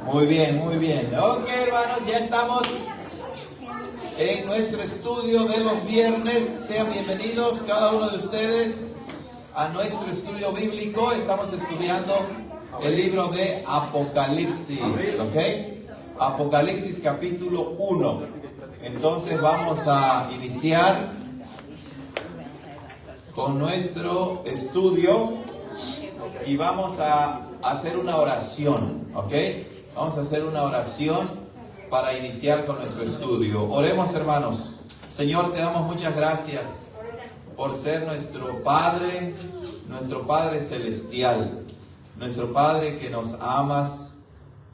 Muy bien, muy bien. Ok, hermanos, ya estamos en nuestro estudio de los viernes. Sean bienvenidos cada uno de ustedes a nuestro estudio bíblico. Estamos estudiando el libro de Apocalipsis, ¿ok? Apocalipsis capítulo 1. Entonces vamos a iniciar con nuestro estudio y vamos a hacer una oración, ¿ok? Vamos a hacer una oración para iniciar con nuestro estudio. Oremos, hermanos. Señor, te damos muchas gracias por ser nuestro Padre celestial, nuestro Padre que nos amas,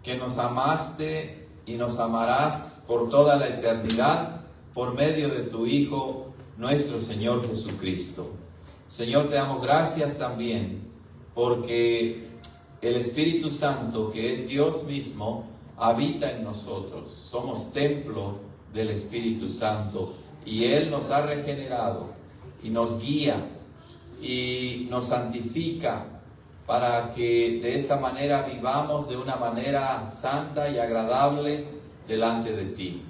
que nos amaste y nos amarás por toda la eternidad por medio de tu Hijo, nuestro Señor Jesucristo. Señor, te damos gracias también porque el Espíritu Santo, que es Dios mismo, habita en nosotros. Somos templo del Espíritu Santo y Él nos ha regenerado y nos guía y nos santifica para que de esta manera vivamos de una manera santa y agradable delante de ti.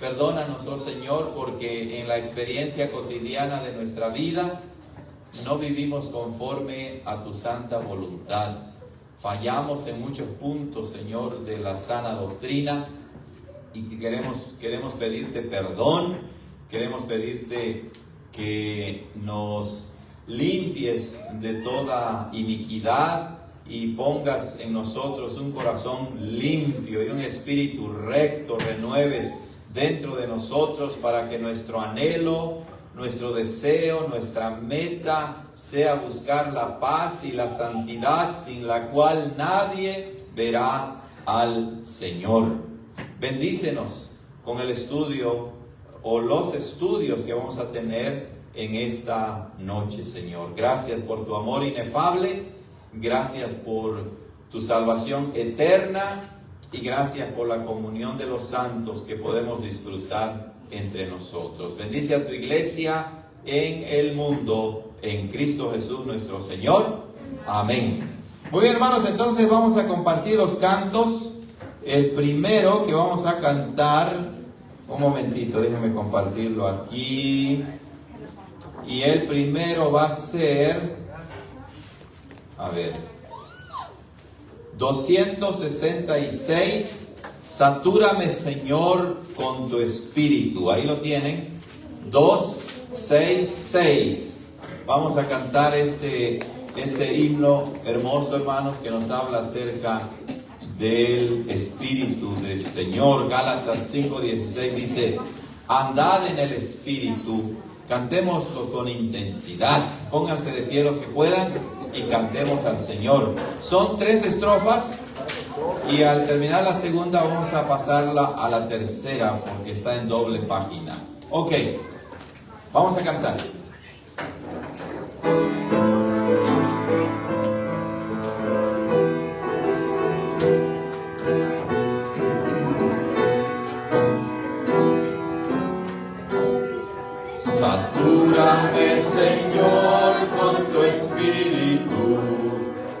Perdónanos, oh Señor, porque en la experiencia cotidiana de nuestra vida no vivimos conforme a tu santa voluntad. Fallamos en muchos puntos, Señor, de la sana doctrina y que queremos pedirte perdón, queremos pedirte que nos limpies de toda iniquidad y pongas en nosotros un corazón limpio y un espíritu recto, renueves dentro de nosotros para que nuestro anhelo, nuestro deseo, nuestra meta sea buscar la paz y la santidad sin la cual nadie verá al Señor. Bendícenos con el estudio o los estudios que vamos a tener en esta noche, Señor. Gracias por tu amor inefable, gracias por tu salvación eterna y gracias por la comunión de los santos que podemos disfrutar entre nosotros. Bendice a tu iglesia en el mundo, en Cristo Jesús nuestro Señor. Amén. Muy bien, hermanos, entonces vamos a compartir los cantos. El primero que vamos a cantar, un momentito, déjenme compartirlo aquí. Y el primero va a ser, 266, Satúrame, Señor, con tu espíritu. Ahí lo tienen, 266. Vamos a cantar este himno hermoso, hermanos, que nos habla acerca del Espíritu del Señor. Gálatas 5:16 dice: andad en el Espíritu. Cantémoslo con intensidad. Pónganse de pie los que puedan y cantemos al Señor. Son 3 estrofas y al terminar la segunda vamos a pasarla a la tercera porque está en doble página. Ok, vamos a cantar. Satúrame, Señor, con tu espíritu.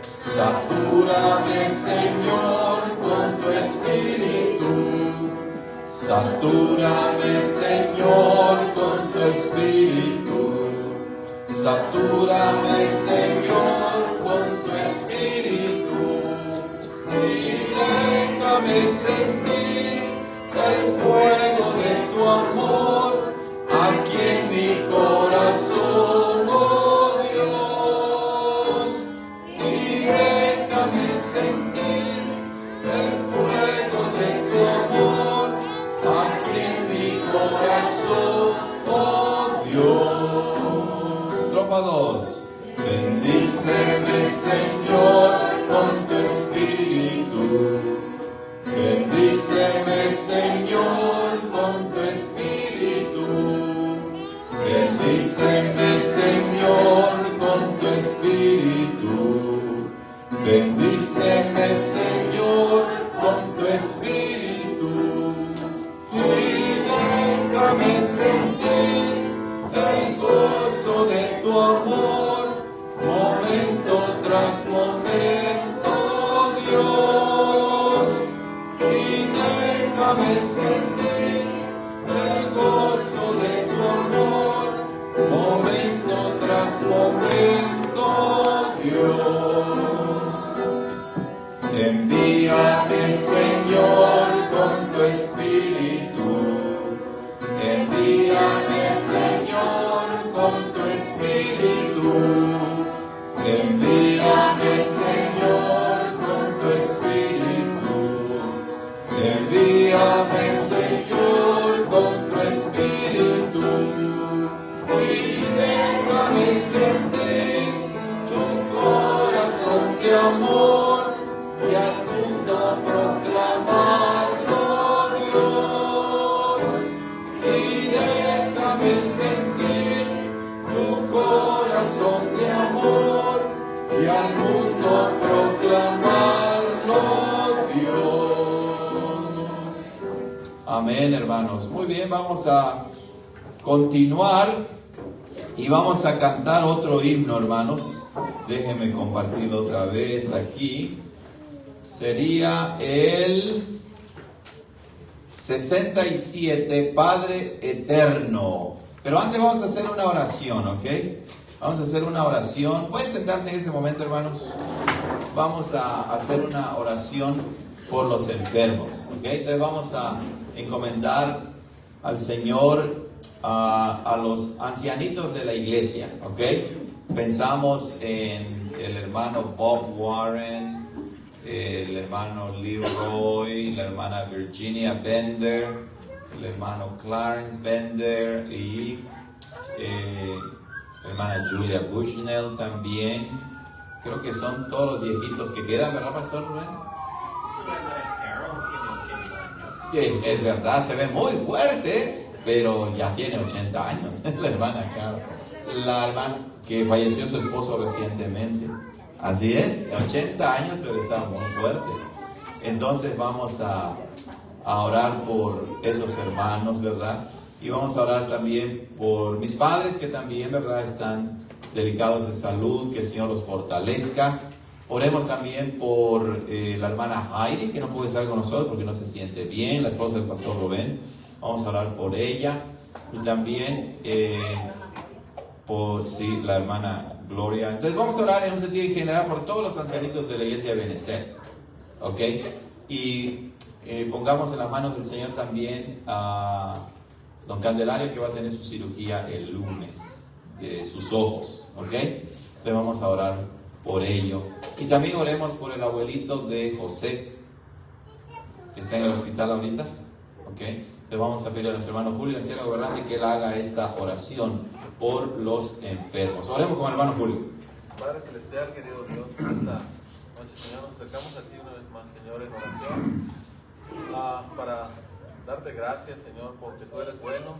Satúrame, Señor, con tu espíritu. Satúrame, Señor, con tu espíritu. Satúrame, Señor, con tu espíritu. Y déjame sentir el fuego de tu amor aquí en mi corazón, oh Dios, y déjame sentir el fuego de tu amor aquí en mi corazón, oh Dios. Estrofa 2. Bendíceme, Señor, con tu espíritu. Bendíceme, Señor, con tu espíritu. Bendíceme, Señor, con tu espíritu. Bendíceme, Señor, con tu espíritu. Y déjame sentir el gozo de tu amor, momento tras momento, Dios. déjame sentir el gozo de tu amor, momento tras momento, Dios. Envíame, Señor, con tu Espíritu. Envíame, Señor, con tu Espíritu. Envíame, Señor, con tu Espíritu. Envíame, Señor, con tu Espíritu. Y déjame sentir tu corazón de amor y al mundo proclamarlo, Dios. Y déjame sentir tu corazón de amor y al mundo proclamarlo, Dios. Amén, hermanos. Muy bien, vamos a continuar y vamos a cantar otro himno, hermanos. Déjenme compartirlo otra vez aquí. Sería el 67, Padre Eterno. Pero antes vamos a hacer una oración, ¿ok? Vamos a hacer una oración. ¿Pueden sentarse en ese momento, hermanos? Vamos a hacer una oración por los enfermos, ¿ok? Entonces vamos a encomendar al Señor a los ancianitos de la iglesia, ¿ok? Pensamos en el hermano Bob Warren, el hermano Leroy, la hermana Virginia Bender, el hermano Clarence Bender y la hermana Julia Bushnell también. Creo que son todos los viejitos que quedan, ¿verdad, Pastor Rubén? Es verdad, se ve muy fuerte, pero ya tiene 80 años, la hermana Carol. La hermana que falleció su esposo recientemente. Así es, 80 años, pero está muy fuerte. Entonces vamos a orar por esos hermanos, ¿verdad? Y vamos a orar también por mis padres que también, ¿verdad?, están delicados de salud, que el Señor los fortalezca. Oremos también por la hermana Heidi, que no puede estar con nosotros porque no se siente bien, la esposa del pastor Rubén. Vamos a orar por ella. Y también por la hermana Gloria. Entonces vamos a orar en un sentido general por todos los ancianitos de la iglesia de Benecer, ¿ok? Y pongamos en las manos del Señor también a don Candelario, que va a tener su cirugía el lunes de sus ojos, ¿ok? Entonces vamos a orar por ello. Y también oremos por el abuelito de José, que está en el hospital ahorita, ¿ok? Entonces vamos a pedir a nuestro hermano Julio, anciano gobernante, que él haga esta oración por los enfermos. Oremos con el hermano Julio. Padre Celestial, querido Dios, esta noche, Señor, nos acercamos a ti una vez más, Señor, en oración, para darte gracias, Señor, porque tú eres bueno,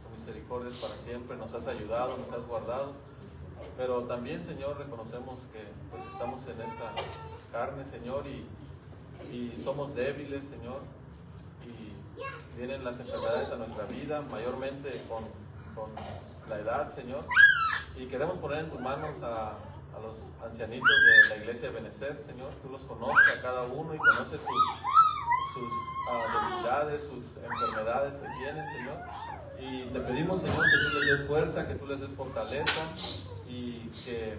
tu misericordia es para siempre, nos has ayudado, nos has guardado, pero también, Señor, reconocemos que pues, estamos en esta carne, Señor, y somos débiles, Señor, y vienen las enfermedades a nuestra vida, mayormente con la edad, Señor, y queremos poner en tus manos a los ancianitos de la iglesia de Benecer, Señor. Tú los conoces a cada uno y conoces sus debilidades, sus enfermedades que tienen, Señor, y te pedimos, Señor, que tú les des fuerza, que tú les des fortaleza, y que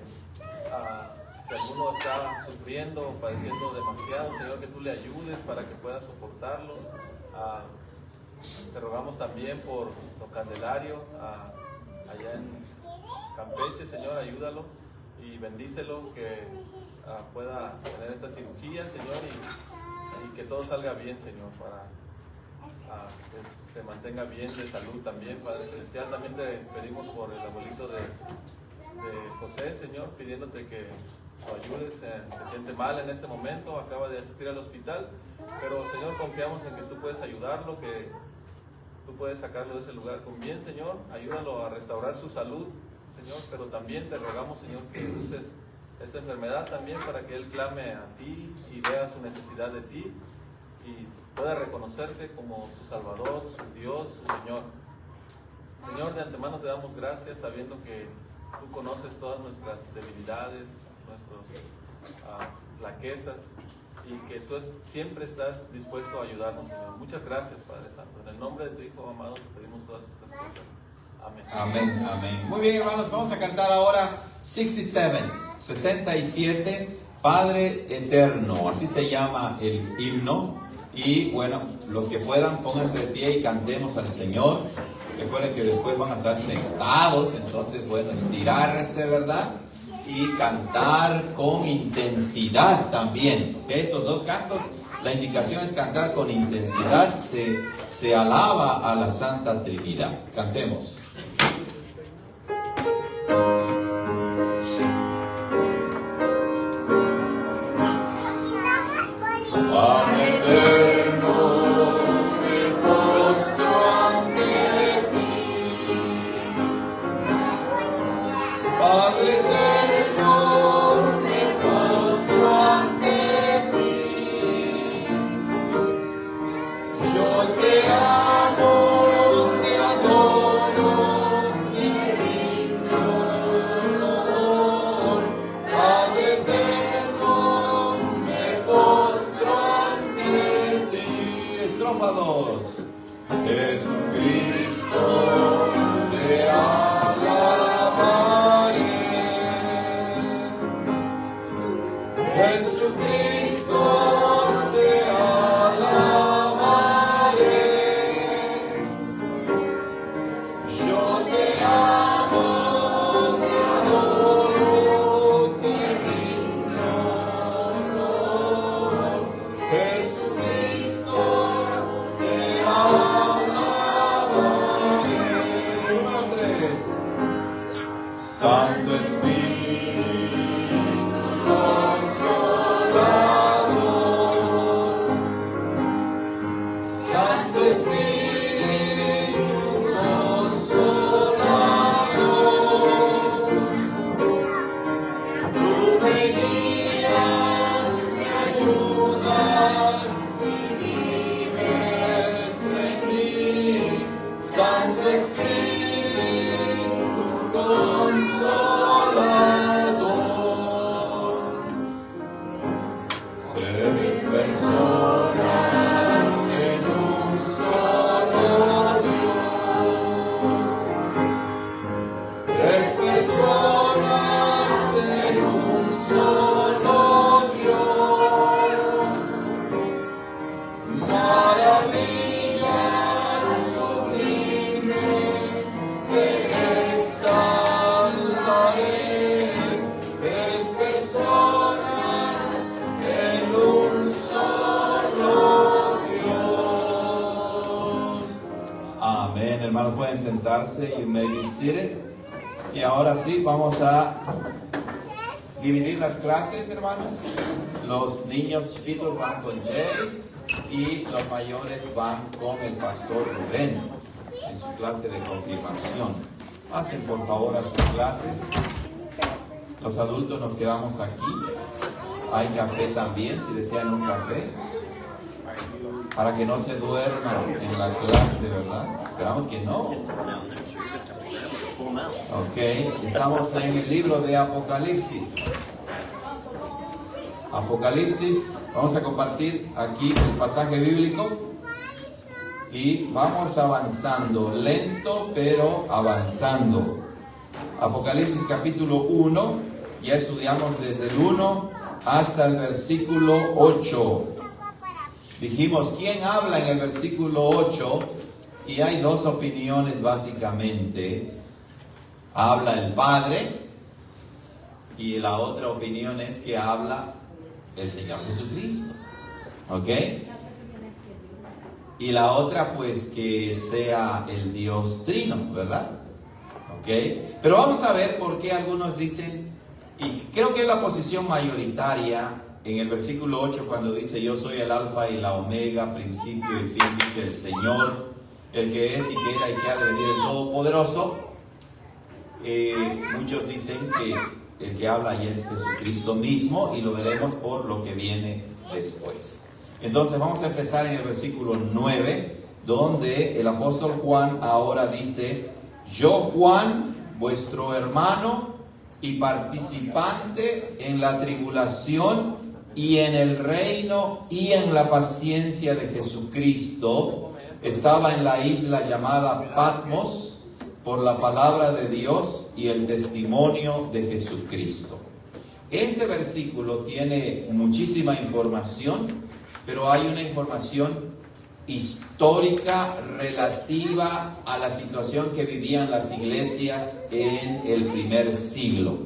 si alguno está sufriendo o padeciendo demasiado, Señor, que tú le ayudes para que pueda soportarlo. Te rogamos también por don Candelario, allá en Campeche, Señor, ayúdalo y bendícelo, que pueda tener esta cirugía, Señor, y que todo salga bien, Señor, para que se mantenga bien de salud también, Padre Celestial. También te pedimos por el abuelito de José, Señor, pidiéndote que lo ayudes. Se siente mal en este momento, acaba de asistir al hospital, pero, Señor, confiamos en que tú puedes ayudarlo, que tú puedes sacarlo de ese lugar con bien, Señor. Ayúdalo a restaurar su salud, Señor, pero también te rogamos, Señor, que uses esta enfermedad también para que él clame a ti y vea su necesidad de ti y pueda reconocerte como su Salvador, su Dios, su Señor. Señor, de antemano te damos gracias sabiendo que tú conoces todas nuestras debilidades, nuestras flaquezas, y que tú siempre estás dispuesto a ayudarnos, Señor. Muchas gracias, Padre Santo. En el nombre de tu Hijo amado te pedimos todas estas cosas. Amén. Amén, amén. Muy bien, hermanos, vamos a cantar ahora 67, Padre Eterno, así se llama el himno. Y bueno, los que puedan, pónganse de pie y cantemos al Señor. Recuerden que después van a estar sentados, entonces, bueno, estirarse, ¿verdad? Y cantar con intensidad también. Estos dos cantos, la indicación es cantar con intensidad, se alaba a la Santa Trinidad. Cantemos. Padre eterno, me postro ante ti. Padre eterno, me postro ante ti. Yo te amo, te adoro, te rindo honor. Padre eterno, me postro ante ti. Estrofa 2. Jesucristo, te alabaré. Jesucristo, te alabaré. Yo te amo, te adoro, te rindo honor. Jesucristo, te alabaré. Número 3. Santo Espíritu Consolador, Santo Espíritu Consolador, tú me guías, me ayudas y vives en mí. Santo Espíritu Consolador, tres personas en un solo Dios, tres personas en un solo Dios, maravillas sublimes te exaltaré. Tres personas en un solo Dios. Amén, hermanos, pueden sentarse. You may be seated. Y ahora sí, vamos a dividir las clases, hermanos. Los niños chiquitos van con Jay y los mayores van con el pastor Rubén en su clase de confirmación. Pasen por favor a sus clases. Los adultos nos quedamos aquí. Hay café también, si desean un café, para que no se duerman en la clase, ¿verdad? Esperamos que no. Ok, estamos en el libro de Apocalipsis. Apocalipsis, vamos a compartir aquí el pasaje bíblico y vamos avanzando, lento pero avanzando. Apocalipsis capítulo 1, ya estudiamos desde el 1 hasta el versículo 8. Dijimos, ¿quién habla en el versículo 8? Y hay dos opiniones básicamente. Habla el Padre y la otra opinión es que habla el Señor Jesucristo. ¿Ok? Y la otra pues que sea el Dios Trino, ¿verdad? ¿Ok? Pero vamos a ver por qué algunos dicen, y creo que es la posición mayoritaria en el versículo 8 cuando dice yo soy el alfa y la omega, principio y fin, dice el Señor, el que es y que era y que ha de venir, el Todopoderoso. Muchos dicen que el que habla ahí es Jesucristo mismo y lo veremos por lo que viene después. Entonces vamos a empezar en el versículo 9, donde el apóstol Juan ahora dice, yo Juan, vuestro hermano y participante en la tribulación y en el reino y en la paciencia de Jesucristo. Estaba en la isla llamada Patmos por la palabra de Dios y el testimonio de Jesucristo. Este versículo tiene muchísima información, pero hay una información histórica relativa a la situación que vivían las iglesias en el primer siglo.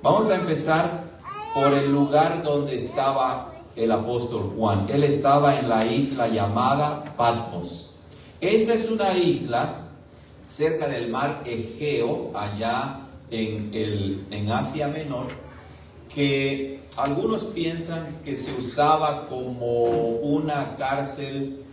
Vamos a empezar por el lugar donde estaba el apóstol Juan. Él estaba en la isla llamada Patmos. Esta es una isla cerca del mar Egeo, allá en Asia Menor, que algunos piensan que se usaba como una cárcel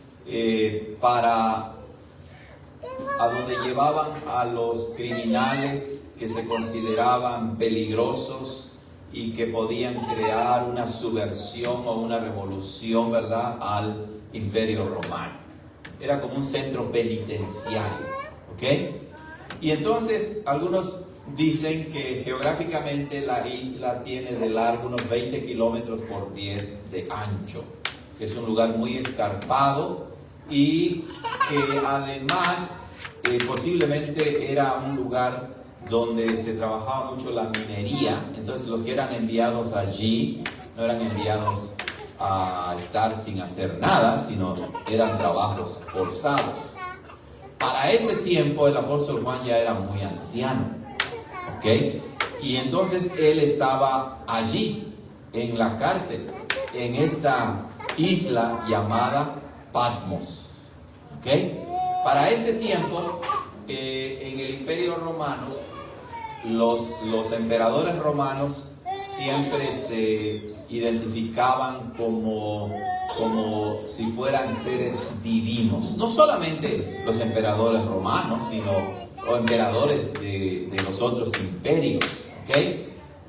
a donde llevaban a los criminales que se consideraban peligrosos y que podían crear una subversión o una revolución, ¿verdad?, al Imperio Romano. Era como un centro penitenciario, ¿ok? Y entonces algunos dicen que geográficamente la isla tiene de largo unos 20 kilómetros por 10 de ancho. Es un lugar muy escarpado y que además posiblemente era un lugar donde se trabajaba mucho la minería. Entonces los que eran enviados allí no eran enviados a estar sin hacer nada, sino eran trabajos forzados. Para este tiempo el apóstol Juan ya era muy anciano, ¿ok? Y entonces él estaba allí en la cárcel, en esta isla llamada Patmos, ¿ok? Para este tiempo en el Imperio Romano los emperadores romanos siempre se identificaban como si fueran seres divinos. No solamente los emperadores romanos, sino los emperadores de los otros imperios, ¿ok?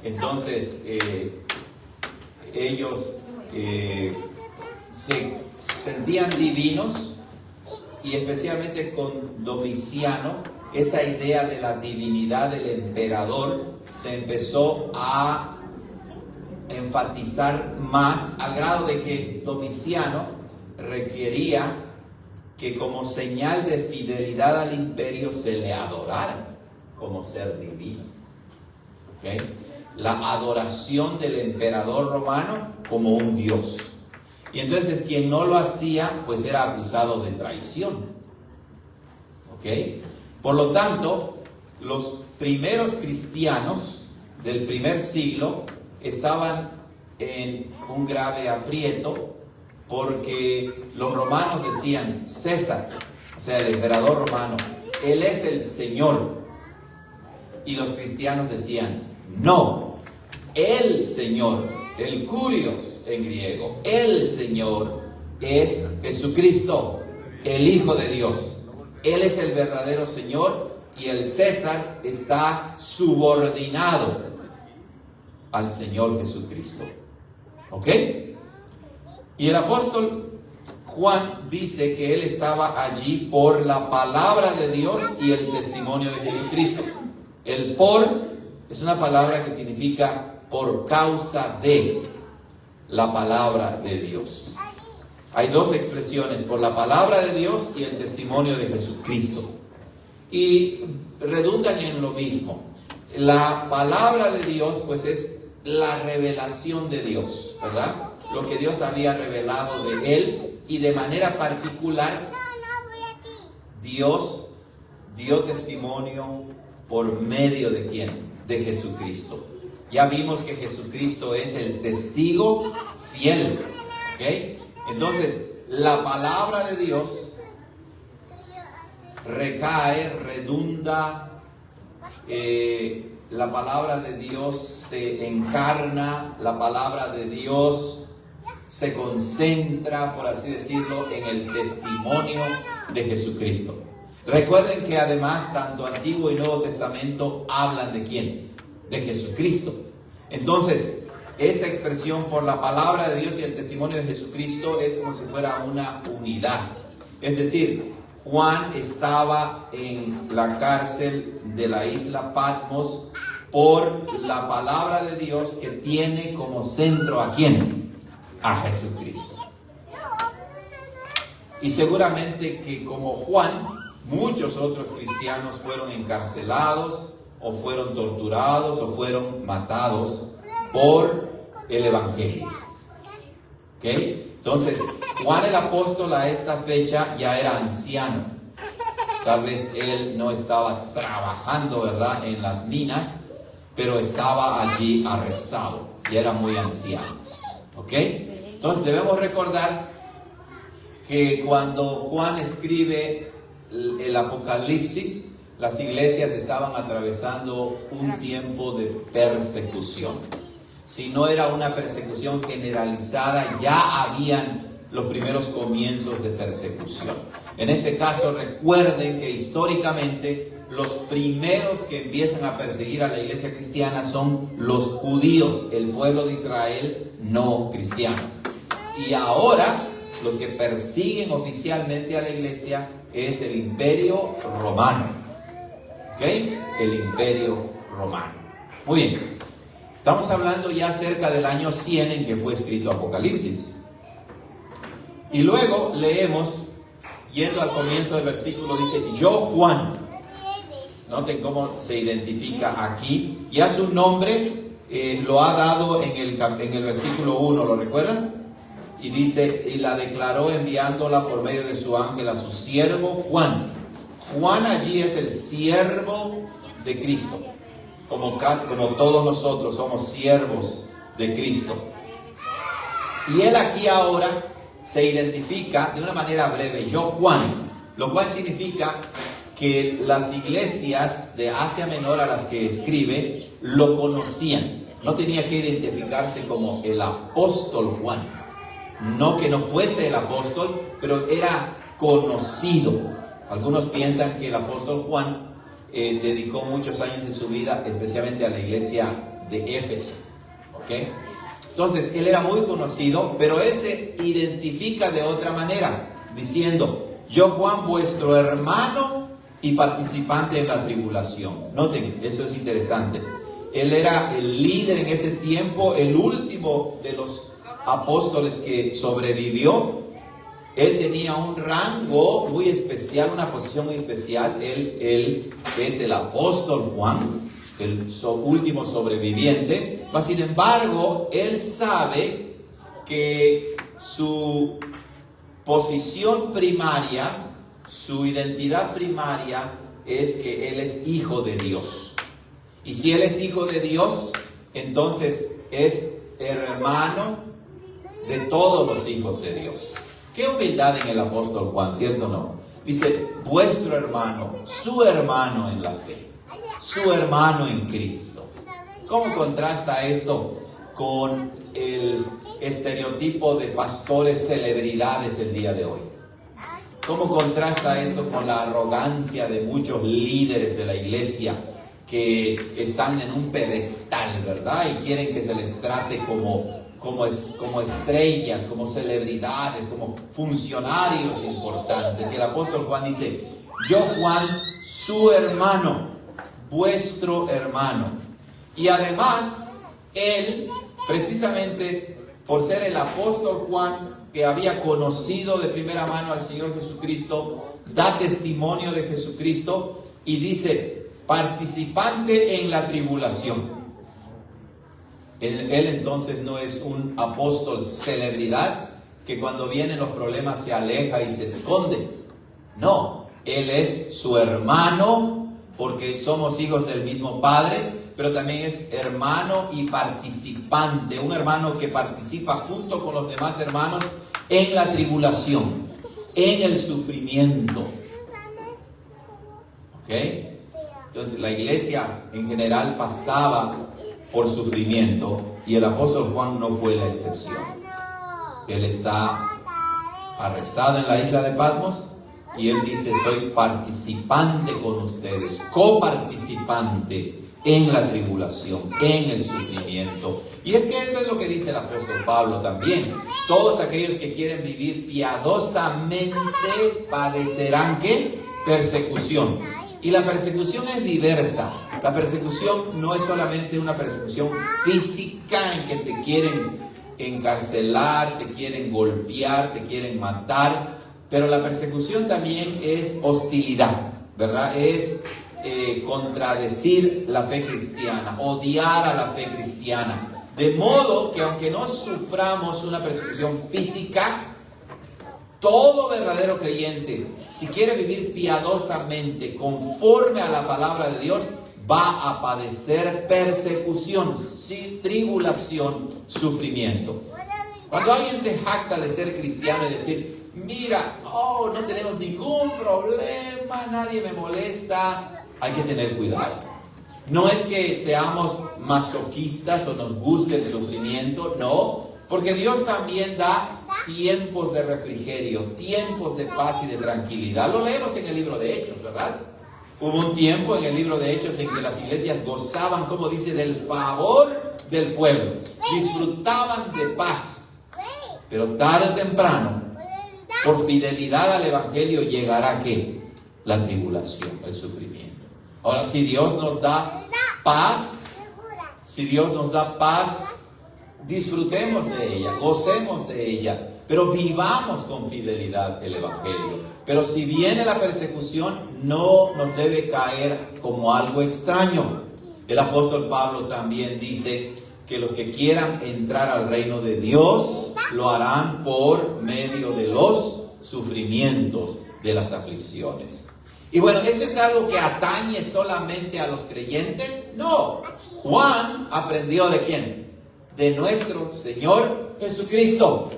Entonces ellos se sentían divinos, y especialmente con Domiciano, esa idea de la divinidad del emperador se empezó a enfatizar más, al grado de que Domiciano requería que como señal de fidelidad al imperio se le adorara como ser divino, ¿ok? La adoración del emperador romano como un dios. Y entonces quien no lo hacía pues era acusado de traición, ¿ok? Por lo tanto, los primeros cristianos del primer siglo estaban en un grave aprieto, porque los romanos decían César, o sea, el emperador romano, él es el Señor. Y los cristianos decían, no, el Señor, el Kurios en griego, el Señor es Jesucristo, el Hijo de Dios. Él es el verdadero Señor y el César está subordinado al Señor Jesucristo. ¿Ok? Y el apóstol Juan dice que él estaba allí por la palabra de Dios y el testimonio de Jesucristo. El por es una palabra que significa por causa de la palabra de Dios. Hay dos expresiones, por la palabra de Dios y el testimonio de Jesucristo. Y redundan en lo mismo. La palabra de Dios pues es la revelación de Dios, ¿verdad? Lo que Dios había revelado de Él, y de manera particular Dios dio testimonio por medio de ¿quién? De Jesucristo. Ya vimos que Jesucristo es el testigo fiel, ¿ok? Entonces, la palabra de Dios recae, redunda, la palabra de Dios se encarna, la palabra de Dios se concentra, por así decirlo, en el testimonio de Jesucristo. Recuerden que además tanto Antiguo y Nuevo Testamento hablan de ¿quién? De Jesucristo. Entonces, esta expresión por la palabra de Dios y el testimonio de Jesucristo es como si fuera una unidad. Es decir, Juan estaba en la cárcel de la isla Patmos por la palabra de Dios, que tiene como centro ¿a quién? a Jesucristo. Y seguramente que como Juan, muchos otros cristianos fueron encarcelados o fueron torturados o fueron matados por el Evangelio. ¿Ok? Entonces, Juan el apóstol a esta fecha ya era anciano. Tal vez él no estaba trabajando, ¿verdad?, en las minas, pero estaba allí arrestado y era muy anciano. ¿Ok? Entonces debemos recordar que cuando Juan escribe el Apocalipsis, las iglesias estaban atravesando un tiempo de persecución. Si no era una persecución generalizada, ya habían los primeros comienzos de persecución. En este caso, recuerden que históricamente los primeros que empiezan a perseguir a la iglesia cristiana son los judíos, el pueblo de Israel no cristiano. Y ahora los que persiguen oficialmente a la iglesia es el Imperio Romano. ¿Ok? El Imperio Romano. Muy bien. Estamos hablando ya cerca del año 100 en que fue escrito Apocalipsis. Y luego leemos, yendo al comienzo del versículo, dice: yo Juan. Noten cómo se identifica aquí. Ya su nombre lo ha dado en el versículo 1, ¿lo recuerdan? Y dice: y la declaró enviándola por medio de su ángel a su siervo Juan. Juan allí es el siervo de Cristo. Como todos nosotros somos siervos de Cristo. Y él aquí ahora se identifica de una manera breve: yo Juan, lo cual significa que las iglesias de Asia Menor a las que escribe lo conocían. No tenía que identificarse como el apóstol Juan. No que no fuese el apóstol, pero era conocido. Algunos piensan que el apóstol Juan dedicó muchos años de su vida especialmente a la iglesia de Éfeso. ¿Ok? Entonces, él era muy conocido, pero él se identifica de otra manera, diciendo: yo Juan, vuestro hermano y participante en la tribulación. Noten, eso es interesante. Él era el líder en ese tiempo, el último de los apóstoles que sobrevivió. Él tenía un rango muy especial, una posición muy especial. Él es el apóstol Juan, el último sobreviviente. Mas, sin embargo, él sabe que su posición primaria, su identidad primaria es que él es hijo de Dios. Y si él es hijo de Dios, entonces es hermano de todos los hijos de Dios. Qué humildad en el apóstol Juan, ¿cierto o no? Dice: vuestro hermano, su hermano en la fe, su hermano en Cristo. ¿Cómo contrasta esto con el estereotipo de pastores celebridades el día de hoy? ¿Cómo contrasta esto con la arrogancia de muchos líderes de la iglesia que están en un pedestal, ¿verdad? Y quieren que se les trate como estrellas, como celebridades, como funcionarios importantes. Y el apóstol Juan dice: yo Juan, su hermano, vuestro hermano. Y además, él, precisamente por ser el apóstol Juan, que había conocido de primera mano al Señor Jesucristo, da testimonio de Jesucristo y dice: participante en la tribulación. Él entonces no es un apóstol celebridad que cuando vienen los problemas se aleja y se esconde. No, él es su hermano porque somos hijos del mismo Padre, pero también es hermano y participante, un hermano que participa junto con los demás hermanos en la tribulación, en el sufrimiento. ¿Ok? Entonces la iglesia en general pasaba por sufrimiento y el apóstol Juan no fue la excepción. Él está arrestado en la isla de Patmos y él dice: soy participante con ustedes, coparticipante en la tribulación, en el sufrimiento. Y es que eso es lo que dice el apóstol Pablo también: todos aquellos que quieren vivir piadosamente padecerán ¿qué? Persecución. Y la persecución es diversa. La persecución no es solamente una persecución física en que te quieren encarcelar, te quieren golpear, te quieren matar, pero la persecución también es hostilidad, ¿verdad? Es contradecir la fe cristiana, odiar a la fe cristiana. De modo que aunque no suframos una persecución física, todo verdadero creyente, si quiere vivir piadosamente conforme a la palabra de Dios, va a padecer persecución, tribulación, sufrimiento. Cuando alguien se jacta de ser cristiano y decir, mira, no tenemos ningún problema, nadie me molesta, hay que tener cuidado. No es que seamos masoquistas o nos guste el sufrimiento, no, porque Dios también da tiempos de refrigerio, tiempos de paz y de tranquilidad. Lo leemos en el libro de Hechos, ¿verdad? Hubo un tiempo en el libro de Hechos en que las iglesias gozaban, como dice, del favor del pueblo, disfrutaban de paz, pero tarde o temprano, por fidelidad al evangelio, llegará ¿qué? La tribulación, el sufrimiento. Ahora, si Dios nos da paz, disfrutemos de ella, gocemos de ella, pero vivamos con fidelidad el evangelio. Pero si viene la persecución, no nos debe caer como algo extraño. El apóstol Pablo también dice que los que quieran entrar al reino de Dios lo harán por medio de los sufrimientos, de las aflicciones. Y bueno, ¿eso es algo que atañe solamente a los creyentes? No. Juan aprendió ¿de quién? De nuestro Señor Jesucristo.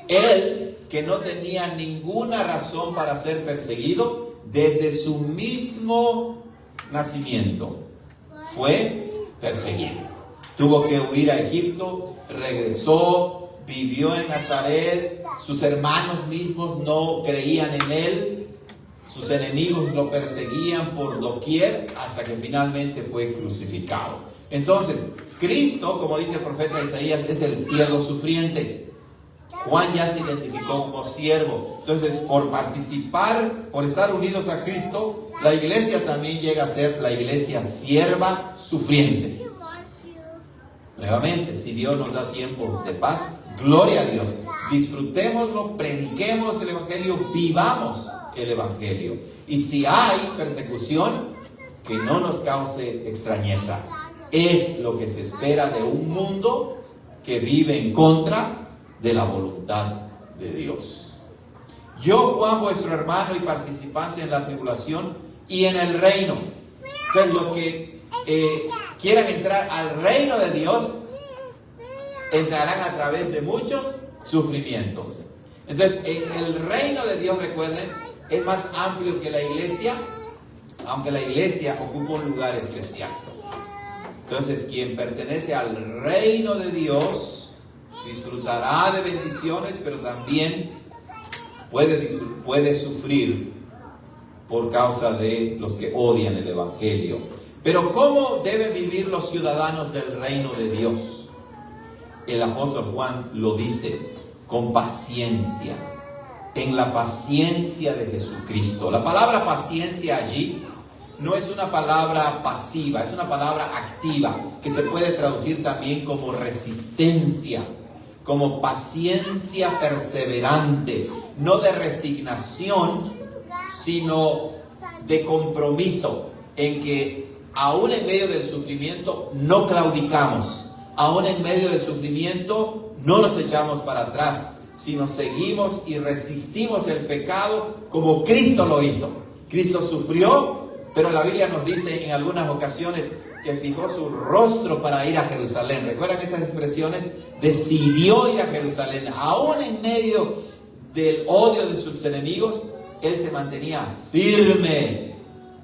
Él, que no tenía ninguna razón para ser perseguido, desde su mismo nacimiento fue perseguido. Tuvo que huir a Egipto, regresó, vivió en Nazaret, sus hermanos mismos no creían en él. Sus enemigos lo perseguían por doquier hasta que finalmente fue crucificado. Entonces, Cristo, como dice el profeta Isaías, es el siervo sufriente. Juan ya se identificó como siervo. Entonces, por participar, por estar unidos a Cristo, la iglesia también llega a ser la iglesia sierva sufriente. Nuevamente, si Dios nos da tiempos de paz, gloria a Dios. Disfrutémoslo, prediquemos el evangelio, vivamos el evangelio. Y si hay persecución, que no nos cause extrañeza. Es lo que se espera de un mundo que vive en contra de la voluntad de Dios. Yo, Juan, vuestro hermano y participante en la tribulación y en el reino. Entonces, los que quieran entrar al reino de Dios entrarán a través de muchos sufrimientos. Entonces, en el reino de Dios, recuerden, es más amplio que la iglesia, aunque la iglesia ocupa un lugar especial. Entonces, quien pertenece al reino de Dios disfrutará de bendiciones, pero también puede sufrir por causa de los que odian el evangelio. Pero ¿cómo deben vivir los ciudadanos del reino de Dios? El apóstol Juan lo dice: con paciencia, en la paciencia de Jesucristo. La palabra paciencia allí no es una palabra pasiva, es una palabra activa, que se puede traducir también como resistencia, como paciencia perseverante, no de resignación, sino de compromiso, en que aún en medio del sufrimiento no claudicamos, aún en medio del sufrimiento no nos echamos para atrás, sino seguimos y resistimos el pecado como Cristo lo hizo. Cristo sufrió, pero la Biblia nos dice en algunas ocasiones que fijó su rostro para ir a Jerusalén. ¿Recuerdan esas expresiones? Decidió ir a Jerusalén. Aún en medio del odio de sus enemigos, Él se mantenía firme.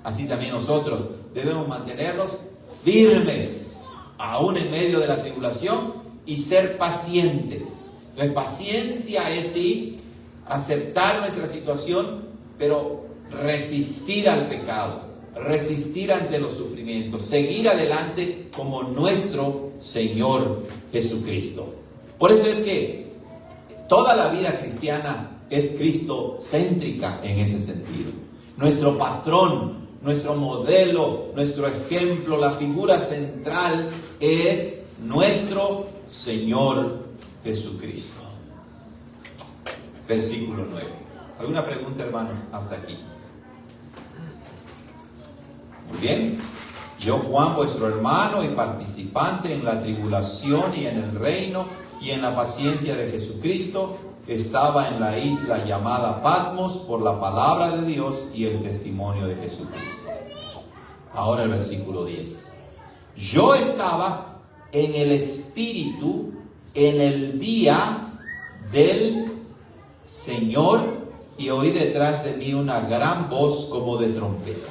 Así también nosotros debemos mantenernos firmes, aún en medio de la tribulación, y ser pacientes. La paciencia es sí aceptar nuestra situación, pero resistir al pecado, resistir ante los sufrimientos, seguir adelante como nuestro Señor Jesucristo. Por eso es que toda la vida cristiana es cristocéntrica en ese sentido. Nuestro patrón, nuestro modelo, nuestro ejemplo, la figura central es nuestro Señor Jesucristo. Versículo 9. ¿Alguna pregunta, hermanos, hasta aquí? Muy bien. Yo, Juan, vuestro hermano y participante en la tribulación y en el reino y en la paciencia de Jesucristo, estaba en la isla llamada Patmos por la palabra de Dios y el testimonio de Jesucristo. Ahora el versículo 10. Yo estaba en el Espíritu en el día del Señor, y oí detrás de mí una gran voz como de trompeta.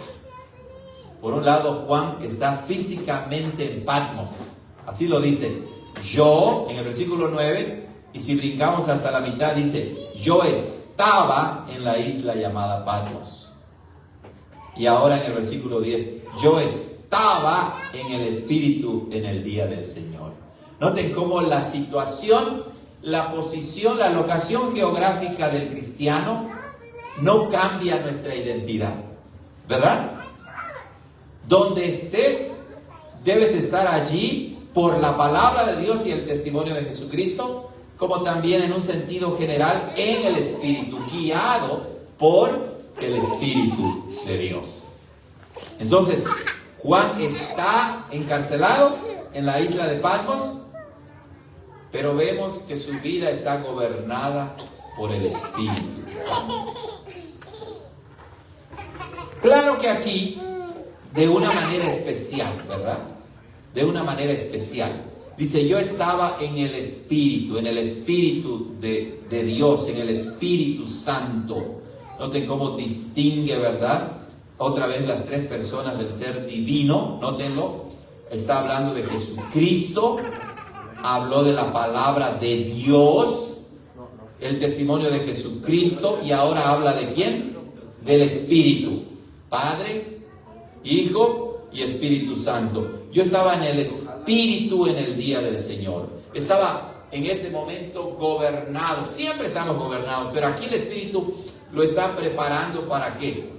Por un lado, Juan está físicamente en Patmos. Así lo dice. Yo, en el versículo 9, y si brincamos hasta la mitad, dice, yo estaba en la isla llamada Patmos. Y ahora en el versículo 10, yo estaba en el Espíritu en el día del Señor. Noten cómo la situación, la posición, la locación geográfica del cristiano no cambia nuestra identidad, ¿verdad? Donde estés, debes estar allí por la palabra de Dios y el testimonio de Jesucristo, como también en un sentido general en el Espíritu, guiado por el Espíritu de Dios. Entonces, Juan está encarcelado en la isla de Patmos, pero vemos que su vida está gobernada por el Espíritu Santo. Claro que aquí, de una manera especial, ¿verdad? De una manera especial. Dice, yo estaba en el Espíritu de Dios, en el Espíritu Santo. Noten cómo distingue, ¿verdad? Otra vez las tres personas del ser divino. Nótenlo. Está hablando de Jesucristo. Habló de la palabra de Dios, el testimonio de Jesucristo, y ahora habla de ¿quién? Del Espíritu, Padre, Hijo y Espíritu Santo. Yo estaba en el Espíritu en el día del Señor. Estaba en este momento gobernado. Siempre estamos gobernados, pero aquí el Espíritu lo está preparando ¿para qué?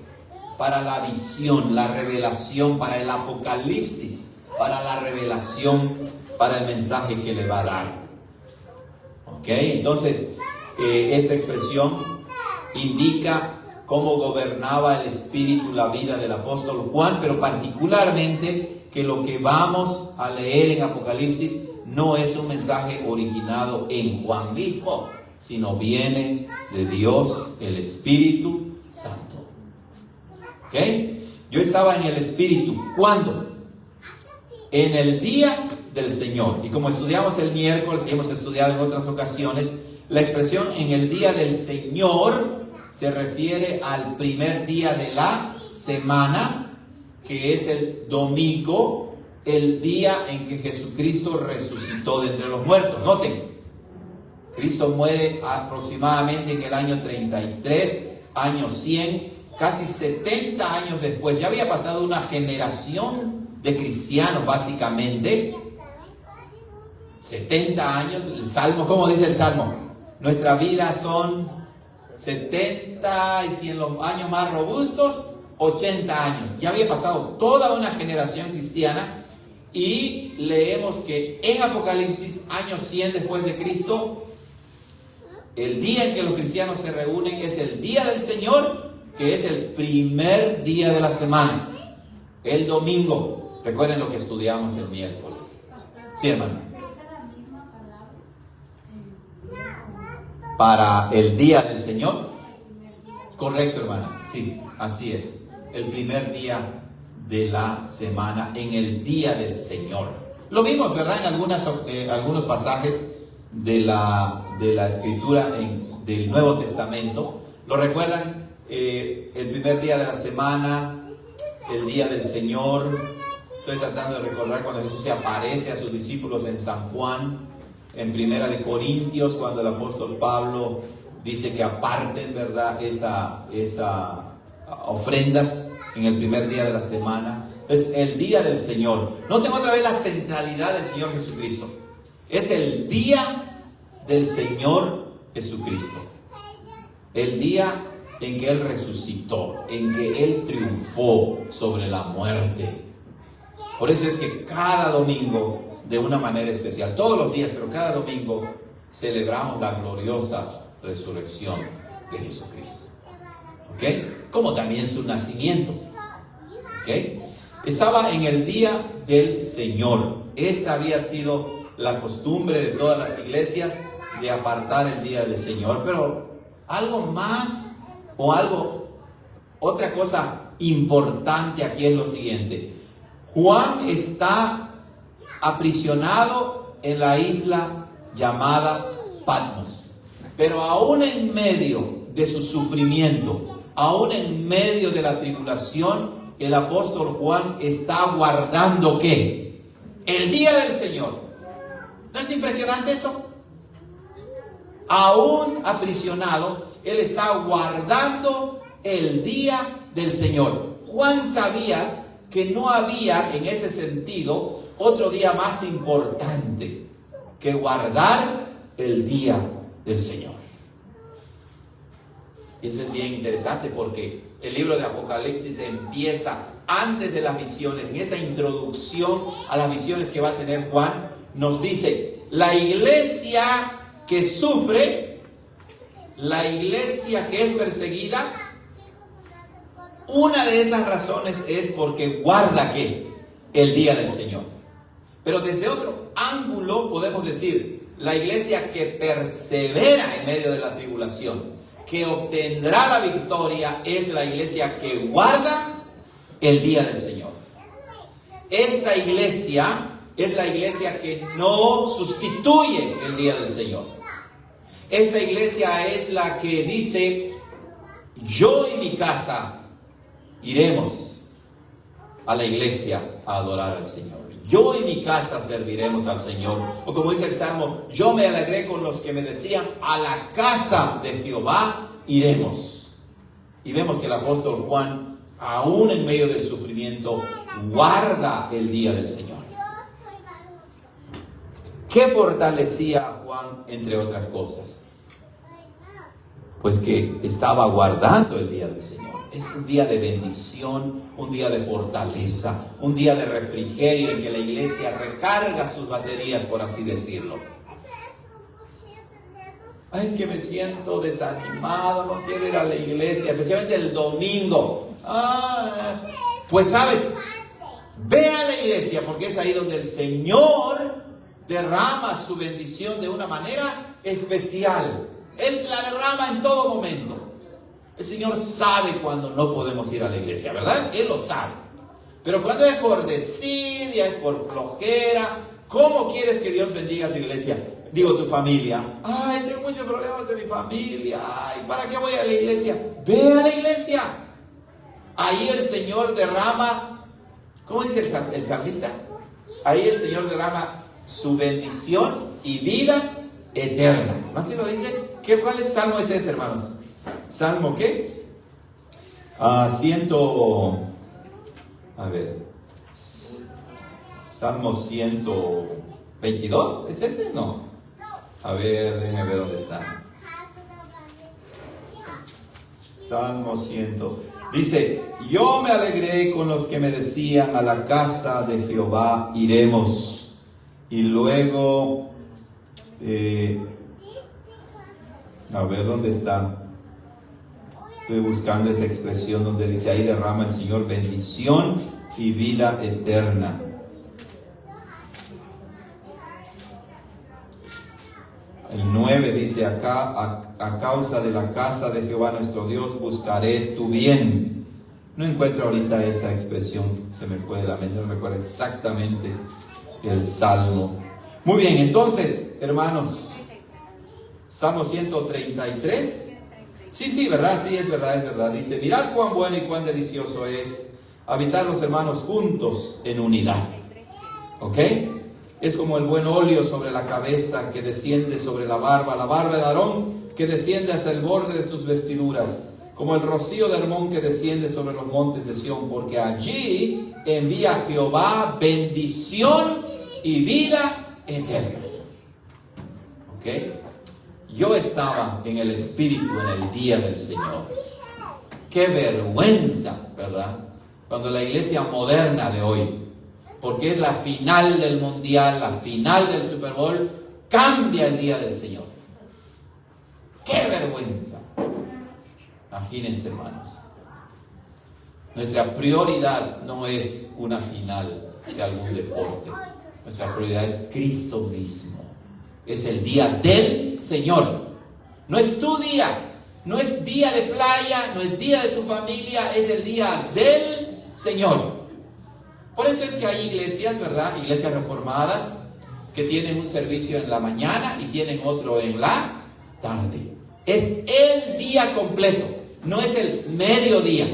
Para la visión, la revelación, para el apocalipsis, para la revelación, para el mensaje que le va a dar. ¿Ok? Entonces, esta expresión indica cómo gobernaba el Espíritu la vida del apóstol Juan, pero particularmente que lo que vamos a leer en Apocalipsis no es un mensaje originado en Juan mismo, sino viene de Dios, el Espíritu Santo. ¿Ok? Yo estaba en el Espíritu. ¿Cuándo? En el día del Señor. Y como estudiamos el miércoles y hemos estudiado en otras ocasiones, la expresión en el día del Señor se refiere al primer día de la semana, que es el domingo, el día en que Jesucristo resucitó de entre los muertos. Noten, Cristo muere aproximadamente en el año 33, año 100, casi 70 años después. Ya había pasado una generación de cristianos, básicamente. 70 años, el Salmo, ¿cómo dice el Salmo? Nuestra vida son 70 y si en los años más robustos, 80 años. Ya había pasado toda una generación cristiana y leemos que en Apocalipsis, año 100 después de Cristo, el día en que los cristianos se reúnen es el día del Señor, que es el primer día de la semana, el domingo. Recuerden lo que estudiamos el miércoles. Sí, hermano. Para el día del Señor. Correcto, hermana. Sí, así es. El primer día de la semana, en el día del Señor. Lo vimos, ¿verdad? En algunos pasajes de la escritura del Nuevo Testamento. ¿Lo recuerdan? El primer día de la semana, el día del Señor. Estoy tratando de recordar cuando Jesús se aparece a sus discípulos en San Juan. En Primera de Corintios, cuando el apóstol Pablo dice que aparten, ¿verdad?, esa ofrendas en el primer día de la semana. Es el día del Señor. Noten otra vez la centralidad del Señor Jesucristo. Es el día del Señor Jesucristo. El día en que Él resucitó, en que Él triunfó sobre la muerte. Por eso es que cada domingo, de una manera especial, todos los días, pero cada domingo, celebramos la gloriosa resurrección de Jesucristo. ¿Ok? Como también su nacimiento. ¿Ok? Estaba en el día del Señor. Esta había sido la costumbre de todas las iglesias de apartar el día del Señor. Pero algo más otra cosa importante aquí es lo siguiente. Juan está aprisionado en la isla llamada Patmos. Pero aún en medio de su sufrimiento, aún en medio de la tribulación, el apóstol Juan está guardando ¿qué? El día del Señor. ¿No es impresionante eso? Aún aprisionado, él está guardando el día del Señor. Juan sabía que no había en ese sentido otro día más importante que guardar el día del Señor. Y eso es bien interesante porque el libro de Apocalipsis empieza antes de las visiones. En esa introducción a las visiones que va a tener Juan, nos dice: la iglesia que sufre, la iglesia que es perseguida, una de esas razones es porque guarda ¿qué? El día del Señor. Pero desde otro ángulo podemos decir, la iglesia que persevera en medio de la tribulación, que obtendrá la victoria, es la iglesia que guarda el día del Señor. Esta iglesia es la iglesia que no sustituye el día del Señor. Esta iglesia es la que dice: yo y mi casa iremos a la iglesia a adorar al Señor. Yo y mi casa serviremos al Señor. O como dice el Salmo: yo me alegré con los que me decían: a la casa de Jehová iremos. Y vemos que el apóstol Juan, aún en medio del sufrimiento, guarda el día del Señor. ¿Qué fortalecía a Juan, entre otras cosas? Pues que estaba guardando el día del Señor. Es un día de bendición, un día de fortaleza, un día de refrigerio en que la iglesia recarga sus baterías, por así decirlo. Ay, es que me siento desanimado, no quiero ir a la iglesia, especialmente el domingo. Pues sabes, ve a la iglesia porque es ahí donde el Señor derrama su bendición de una manera especial. Él la derrama en todo momento. El Señor sabe cuando no podemos ir a la iglesia, ¿verdad? Él lo sabe. Pero cuando es por desidia, es por flojera, ¿cómo quieres que Dios bendiga a tu iglesia? Digo, tu familia. Ay, tengo muchos problemas de mi familia. Ay, ¿para qué voy a la iglesia? Ve a la iglesia. Ahí el Señor derrama, ¿cómo dice el salmista? Ahí el Señor derrama su bendición y vida eterna. ¿No así lo dice? ¿Cuál salmo es ese, hermanos? ¿Salmo qué? Salmo 122, ¿es ese? No. A ver, déjenme ver dónde está. Salmo 100. Dice: yo me alegré con los que me decían: a la casa de Jehová iremos. Y luego, a ver dónde está. Estoy buscando esa expresión donde dice: ahí derrama el Señor bendición y vida eterna. El 9 dice acá: a causa de la casa de Jehová nuestro Dios buscaré tu bien. No encuentro ahorita esa expresión, se me fue de la mente, no recuerdo exactamente el salmo. Muy bien, entonces, hermanos, Salmo 133. Sí, ¿verdad? Sí, es verdad. Dice: mirad cuán bueno y cuán delicioso es habitar los hermanos juntos en unidad. ¿Ok? Es como el buen óleo sobre la cabeza que desciende sobre la barba de Aarón que desciende hasta el borde de sus vestiduras, como el rocío de Hermón que desciende sobre los montes de Sión, porque allí envía Jehová bendición y vida eterna. ¿Ok? Yo estaba en el Espíritu en el día del Señor. Qué vergüenza, ¿verdad? Cuando la iglesia moderna de hoy, porque es la final del mundial, la final del Super Bowl, cambia el día del Señor. ¡Qué vergüenza! Imagínense, hermanos. Nuestra prioridad no es una final de algún deporte. Nuestra prioridad es Cristo mismo. Es el día del Señor. No es tu día. No es día de playa. No es día de tu familia. Es el día del Señor. Por eso es que hay iglesias, ¿verdad? Iglesias reformadas que tienen un servicio en la mañana y tienen otro en la tarde. Es el día completo. No es el mediodía.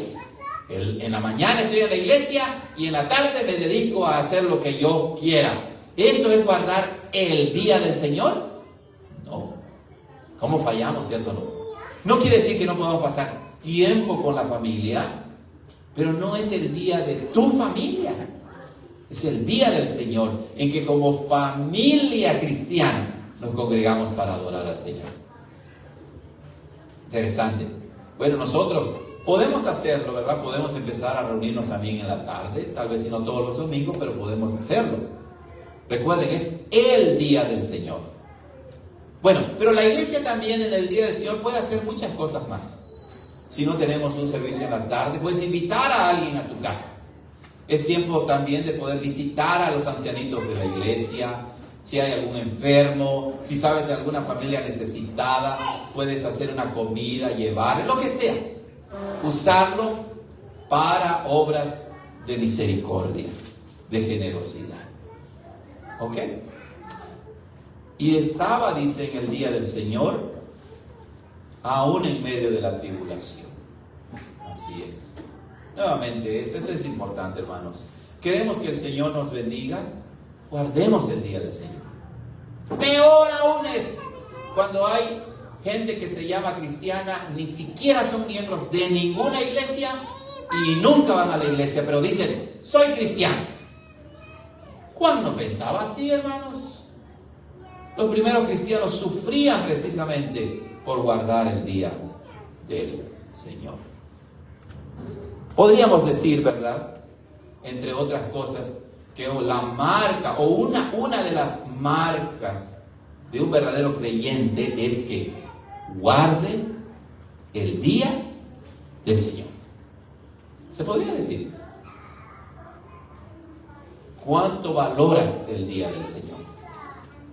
En la mañana estoy en la iglesia y en la tarde me dedico a hacer lo que yo quiera. ¿Eso es guardar el día del Señor? No. ¿Cómo fallamos, cierto? No quiere decir que no podamos pasar tiempo con la familia, pero no es el día de tu familia. Es el día del Señor en que como familia cristiana nos congregamos para adorar al Señor. Interesante. Bueno, nosotros podemos hacerlo, ¿verdad? Podemos empezar a reunirnos también en la tarde, tal vez si no todos los domingos, pero podemos hacerlo. Recuerden, es el día del Señor. Bueno, pero la iglesia también en el día del Señor puede hacer muchas cosas más. Si no tenemos un servicio en la tarde, puedes invitar a alguien a tu casa. Es tiempo también de poder visitar a los ancianitos de la iglesia. Si hay algún enfermo, si sabes de alguna familia necesitada, puedes hacer una comida, llevar, lo que sea. Usarlo para obras de misericordia, de generosidad. ¿Ok? Y estaba, dice, en el día del Señor, aún en medio de la tribulación. Así es. Nuevamente, eso es importante, hermanos. Queremos que el Señor nos bendiga. Guardemos el día del Señor. Peor aún es cuando hay gente que se llama cristiana, ni siquiera son miembros de ninguna iglesia y nunca van a la iglesia, pero dicen, soy cristiano. Juan no pensaba así, hermanos. Los primeros cristianos sufrían precisamente por guardar el día del Señor. Podríamos decir, ¿verdad?, entre otras cosas, que la marca o una de las marcas de un verdadero creyente es que guarde el día del Señor. Se podría decir, ¿cuánto valoras el día del Señor?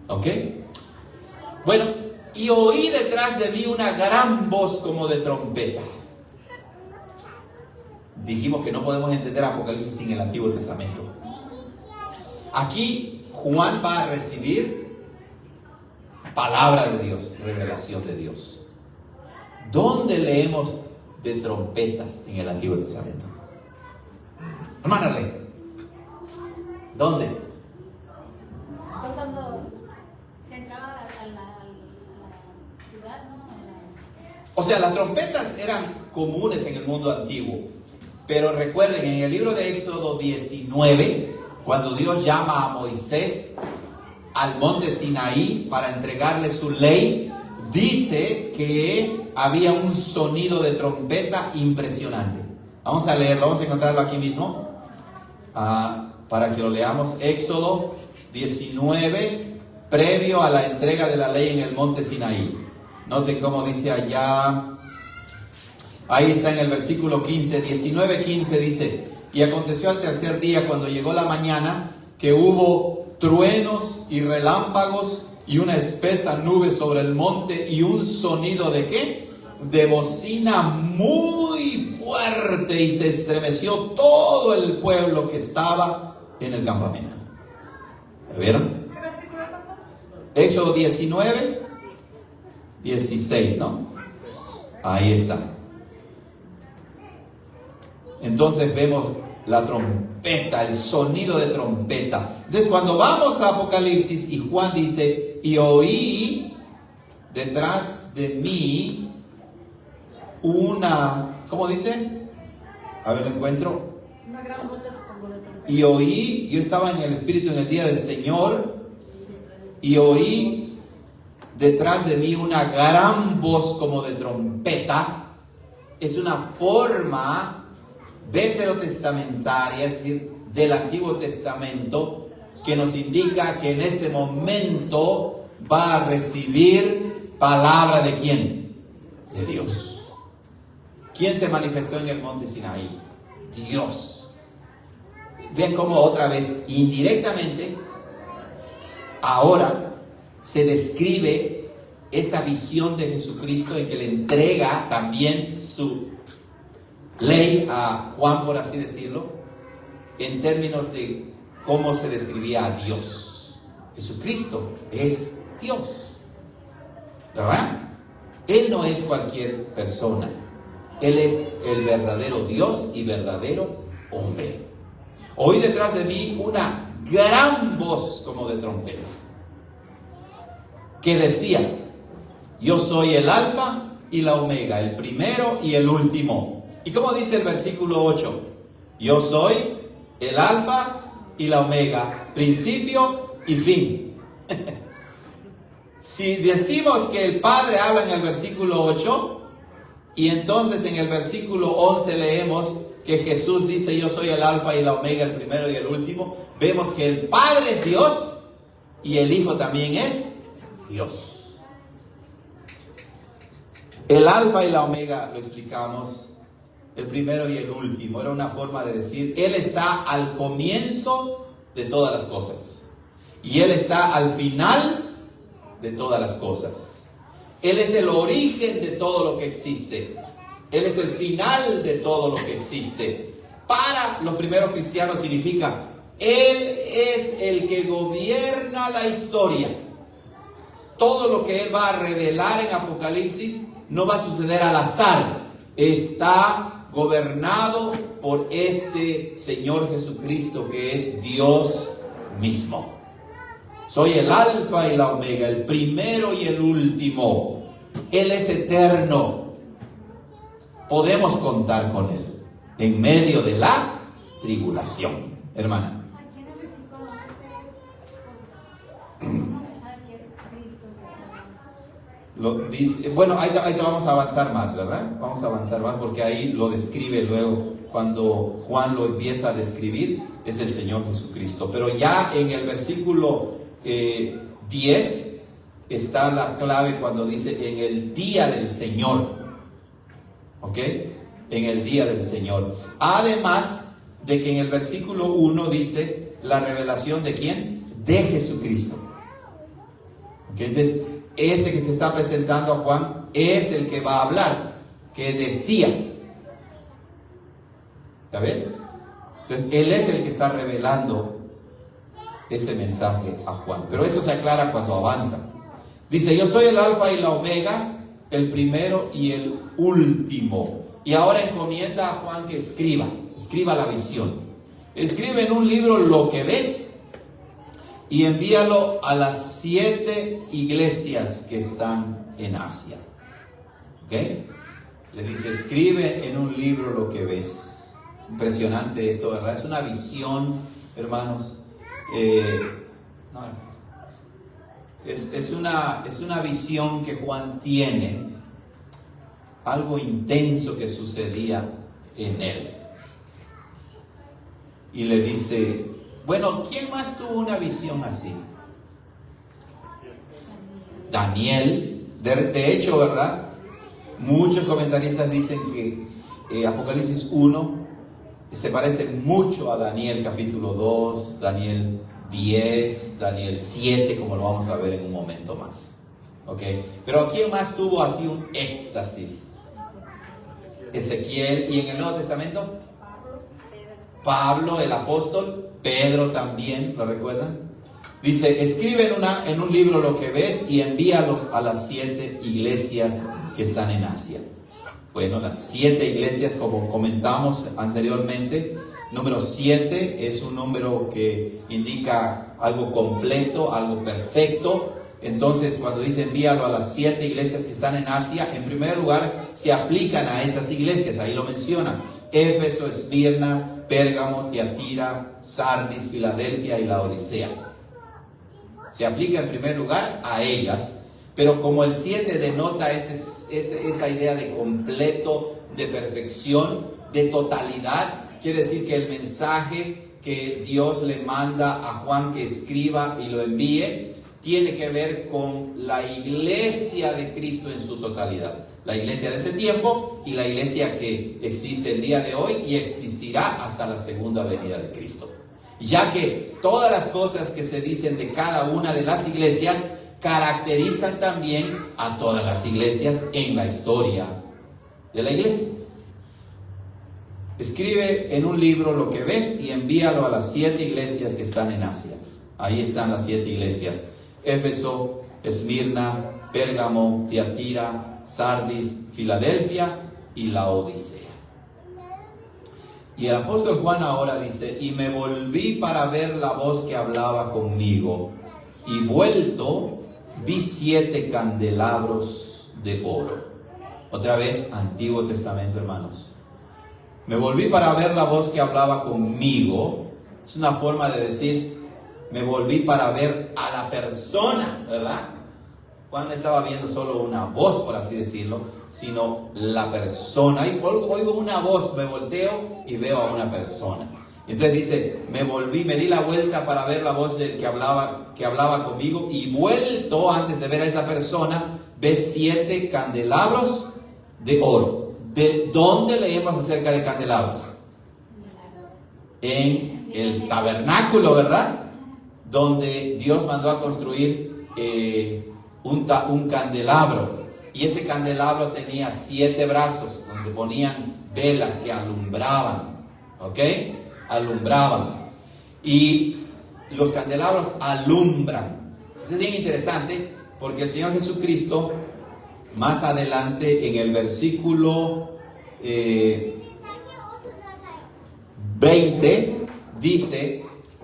¿Ok? Bueno, y oí detrás de mí una gran voz como de trompeta. Dijimos que no podemos entender Apocalipsis sin el Antiguo Testamento. Aquí Juan va a recibir palabra de Dios, revelación de Dios. ¿Dónde leemos de trompetas en el Antiguo Testamento? Hermana, lee. ¿Dónde? Fue cuando se entraba a la ciudad, ¿no? O sea, las trompetas eran comunes en el mundo antiguo. Pero recuerden, en el libro de Éxodo 19, cuando Dios llama a Moisés al monte Sinaí para entregarle su ley, dice que había un sonido de trompeta impresionante. Vamos a leerlo, vamos a encontrarlo aquí mismo, para que lo leamos. Éxodo 19, previo a la entrega de la ley en el monte Sinaí. Noten cómo dice allá. Ahí está en el versículo 15, 19:15 dice: y aconteció al tercer día, cuando llegó la mañana, que hubo truenos y relámpagos y una espesa nube sobre el monte y un sonido ¿de qué? De bocina muy fuerte, y se estremeció todo el pueblo que estaba en el campamento. ¿Lo vieron? ¿Qué versículo pasó? Éxodo 19, 16, ¿no? Ahí está. Entonces vemos la trompeta, el sonido de trompeta. Entonces cuando vamos a Apocalipsis y Juan dice: y oí detrás de mí una, ¿cómo dice? A ver, lo encuentro. Una gran voz de trompeta. Y oí, yo estaba en el Espíritu en el día del Señor, y oí detrás de mí una gran voz como de trompeta. Es una forma veterotestamentaria, es decir, del Antiguo Testamento, que nos indica que en este momento va a recibir palabra ¿de quién? De Dios. ¿Quién se manifestó en el monte Sinaí? Dios. Vean cómo otra vez, indirectamente, ahora se describe esta visión de Jesucristo en que le entrega también su ley a Juan, por así decirlo, en términos de cómo se describía a Dios. Jesucristo es Dios, ¿verdad? Él no es cualquier persona. Él es el verdadero Dios y verdadero hombre. Oí detrás de mí una gran voz como de trompeta que decía: yo soy el alfa y la omega, el primero y el último. ¿Y cómo dice el versículo 8? Yo soy el alfa y la omega, principio y fin. Si decimos que el Padre habla en el versículo 8, y entonces en el versículo 11 leemos que Jesús dice: yo soy el alfa y la omega, el primero y el último, vemos que el Padre es Dios y el Hijo también es Dios. El alfa y la omega, lo explicamos, el primero y el último, era una forma de decir, Él está al comienzo de todas las cosas y Él está al final de todas las cosas. Él es el origen de todo lo que existe. Él es el final de todo lo que existe. Para los primeros cristianos significa, Él es el que gobierna la historia. Todo lo que Él va a revelar en Apocalipsis no va a suceder al azar. Está gobernado por este Señor Jesucristo, que es Dios mismo. Soy el alfa y la omega, el primero y el último. Él es eterno. Podemos contar con Él en medio de la tribulación. Hermana. Aquí en el versículo 11, ¿cómo se sabe que es Cristo? Lo dice, bueno, ahí te vamos a avanzar más, ¿verdad? Vamos a avanzar más porque ahí lo describe luego. Cuando Juan lo empieza a describir, es el Señor Jesucristo. Pero ya en el versículo 10 está la clave cuando dice en el día del Señor. ¿Ok? En el día del Señor. Además de que en el versículo 1 dice la revelación de ¿quién? De Jesucristo. ¿Ok? Entonces, este que se está presentando a Juan es el que va a hablar, que decía. ¿Ya ves? Entonces, él es el que está revelando ese mensaje a Juan. Pero eso se aclara cuando avanza. Dice: yo soy el alfa y la omega, el primero y el último. Y ahora encomienda a Juan que escriba la visión. Escribe en un libro lo que ves y envíalo a las 7 iglesias que están en Asia. ¿Ok? Le dice: escribe en un libro lo que ves. Impresionante esto, ¿verdad? Es una visión, hermanos. Es una visión que Juan tiene, algo intenso que sucedía en él. Y le dice: bueno, ¿quién más tuvo una visión así? Daniel. De hecho, ¿verdad? Muchos comentaristas dicen que Apocalipsis 1 se parece mucho a Daniel capítulo 2, Daniel 10, Daniel 7, como lo vamos a ver en un momento más. ¿Ok? Pero ¿quién más tuvo así un éxtasis? Ezequiel. ¿Y en el Nuevo Testamento? Pablo, el apóstol. Pedro también, ¿lo recuerdan? Dice: escribe en un libro lo que ves y envíalos a las 7 iglesias que están en Asia. Bueno, las 7 iglesias, como comentamos anteriormente, número 7 es un número que indica algo completo, algo perfecto. Entonces, cuando dice envíalo a las 7 iglesias que están en Asia, en primer lugar se aplican a esas iglesias, ahí lo menciona: Éfeso, Esmirna, Pérgamo, Tiatira, Sardis, Filadelfia y la Odisea. Se aplica en primer lugar a ellas. Pero como el 7 denota esa idea de completo, de perfección, de totalidad, quiere decir que el mensaje que Dios le manda a Juan que escriba y lo envíe tiene que ver con la iglesia de Cristo en su totalidad. La iglesia de ese tiempo y la iglesia que existe el día de hoy y existirá hasta la segunda venida de Cristo. Ya que todas las cosas que se dicen de cada una de las iglesias caracterizan también a todas las iglesias en la historia de la iglesia. Escribe en un libro lo que ves y envíalo a las 7 iglesias que están en Asia. Ahí están las 7 iglesias: Éfeso, Esmirna, Pérgamo, Tiatira, Sardis, Filadelfia y Laodicea. Y el apóstol Juan ahora dice: y me volví para ver la voz que hablaba conmigo, y vuelto vi 7 candelabros de oro. Otra vez, Antiguo Testamento, hermanos. Me volví para ver la voz que hablaba conmigo. Es una forma de decir, me volví para ver a la persona, ¿verdad? Juan no estaba viendo solo una voz, por así decirlo, sino la persona. Y oigo una voz, me volteo y veo a una persona. Entonces dice, me volví, me di la vuelta para ver la voz del que hablaba conmigo, y vuelto, antes de ver a esa persona, ve 7 candelabros de oro. ¿De dónde leemos acerca de candelabros? En el tabernáculo, ¿verdad? Donde Dios mandó a construir un candelabro. Y ese candelabro tenía 7 brazos, donde se ponían velas que alumbraban. ¿Ok? Alumbraban. Y los candelabros alumbran. Es bien interesante porque el Señor Jesucristo, más adelante en el versículo 20, dice: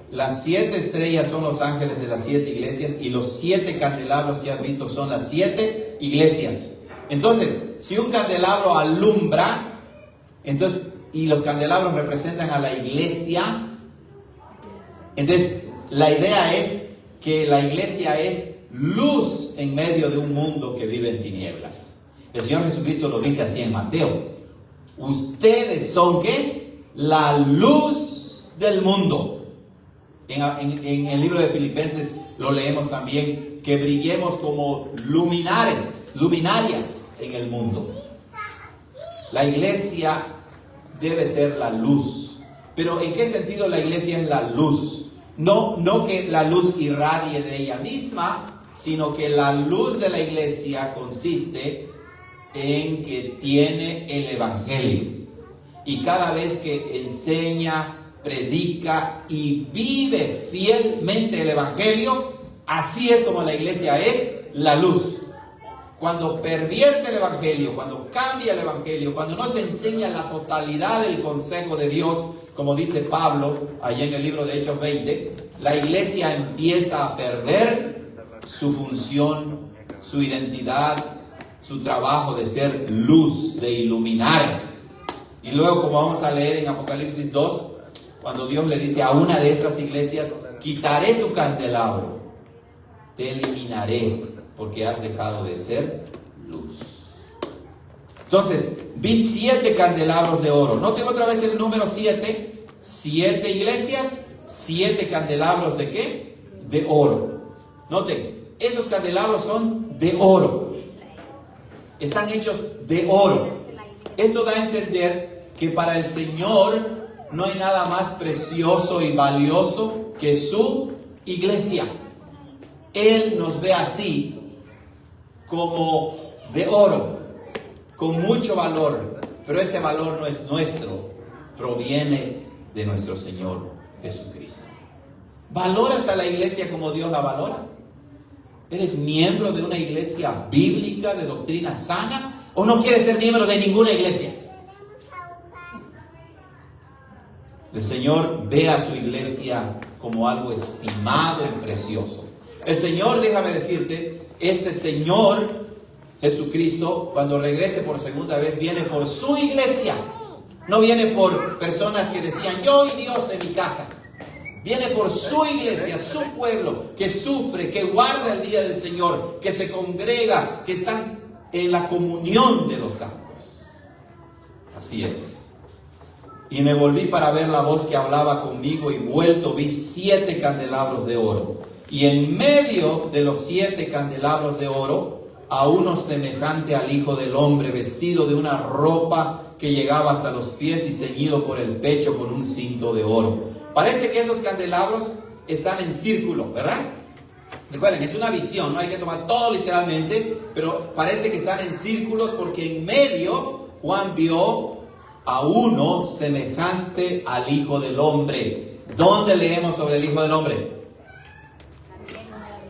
las 7 estrellas son los ángeles de las 7 iglesias, y los 7 candelabros que has visto son las 7 iglesias. Entonces, si un candelabro alumbra, entonces, y los candelabros representan a la iglesia, entonces la idea es que la iglesia es luz en medio de un mundo que vive en tinieblas. El Señor Jesucristo lo dice así en Mateo: ustedes son ¿qué? La luz del mundo. En el libro de Filipenses lo leemos también, que brillemos como luminarias en el mundo. La iglesia debe ser la luz. Pero ¿en qué sentido la iglesia es la luz? No que la luz irradie de ella misma, sino que la luz de la iglesia consiste en que tiene el evangelio. Y cada vez que enseña, predica y vive fielmente el evangelio, así es como la iglesia es la luz. Cuando pervierte el evangelio, cuando cambia el evangelio, cuando no se enseña la totalidad del consejo de Dios, como dice Pablo allá en el libro de Hechos 20, la iglesia empieza a perder su función, su identidad, su trabajo de ser luz, de iluminar. Y luego, como vamos a leer en Apocalipsis 2, cuando Dios le dice a una de esas iglesias: quitaré tu candelabro, te eliminaré, porque has dejado de ser luz. Entonces, vi 7 candelabros de oro. Noten otra vez el número 7. 7 iglesias, 7 candelabros ¿de qué? De oro. Noten, esos candelabros son de oro. Están hechos de oro. Esto da a entender que para el Señor no hay nada más precioso y valioso que su iglesia. Él nos ve así, como de oro, con mucho valor, pero ese valor no es nuestro, proviene de nuestro Señor Jesucristo. ¿Valoras a la iglesia como Dios la valora? ¿Eres miembro de una iglesia bíblica de doctrina sana o no quieres ser miembro de ninguna iglesia? El Señor ve a su iglesia como algo estimado y precioso. El Señor, déjame decirte, este Señor Jesucristo, cuando regrese por segunda vez, viene por su iglesia. No viene por personas que decían yo y Dios en mi casa. Viene por su iglesia, su pueblo, que sufre, que guarda el día del Señor, que se congrega, que están en la comunión de los santos. Así es. Y me volví para ver la voz que hablaba conmigo, y vuelto vi 7 candelabros de oro. y en medio de los 7 candelabros de oro, a uno semejante al Hijo del Hombre, vestido de una ropa que llegaba hasta los pies y ceñido por el pecho con un cinto de oro. Parece que esos candelabros están en círculo, ¿verdad? Recuerden, es una visión, no hay que tomar todo literalmente, pero parece que están en círculos porque en medio Juan vio a uno semejante al Hijo del Hombre. ¿Dónde leemos sobre el Hijo del Hombre?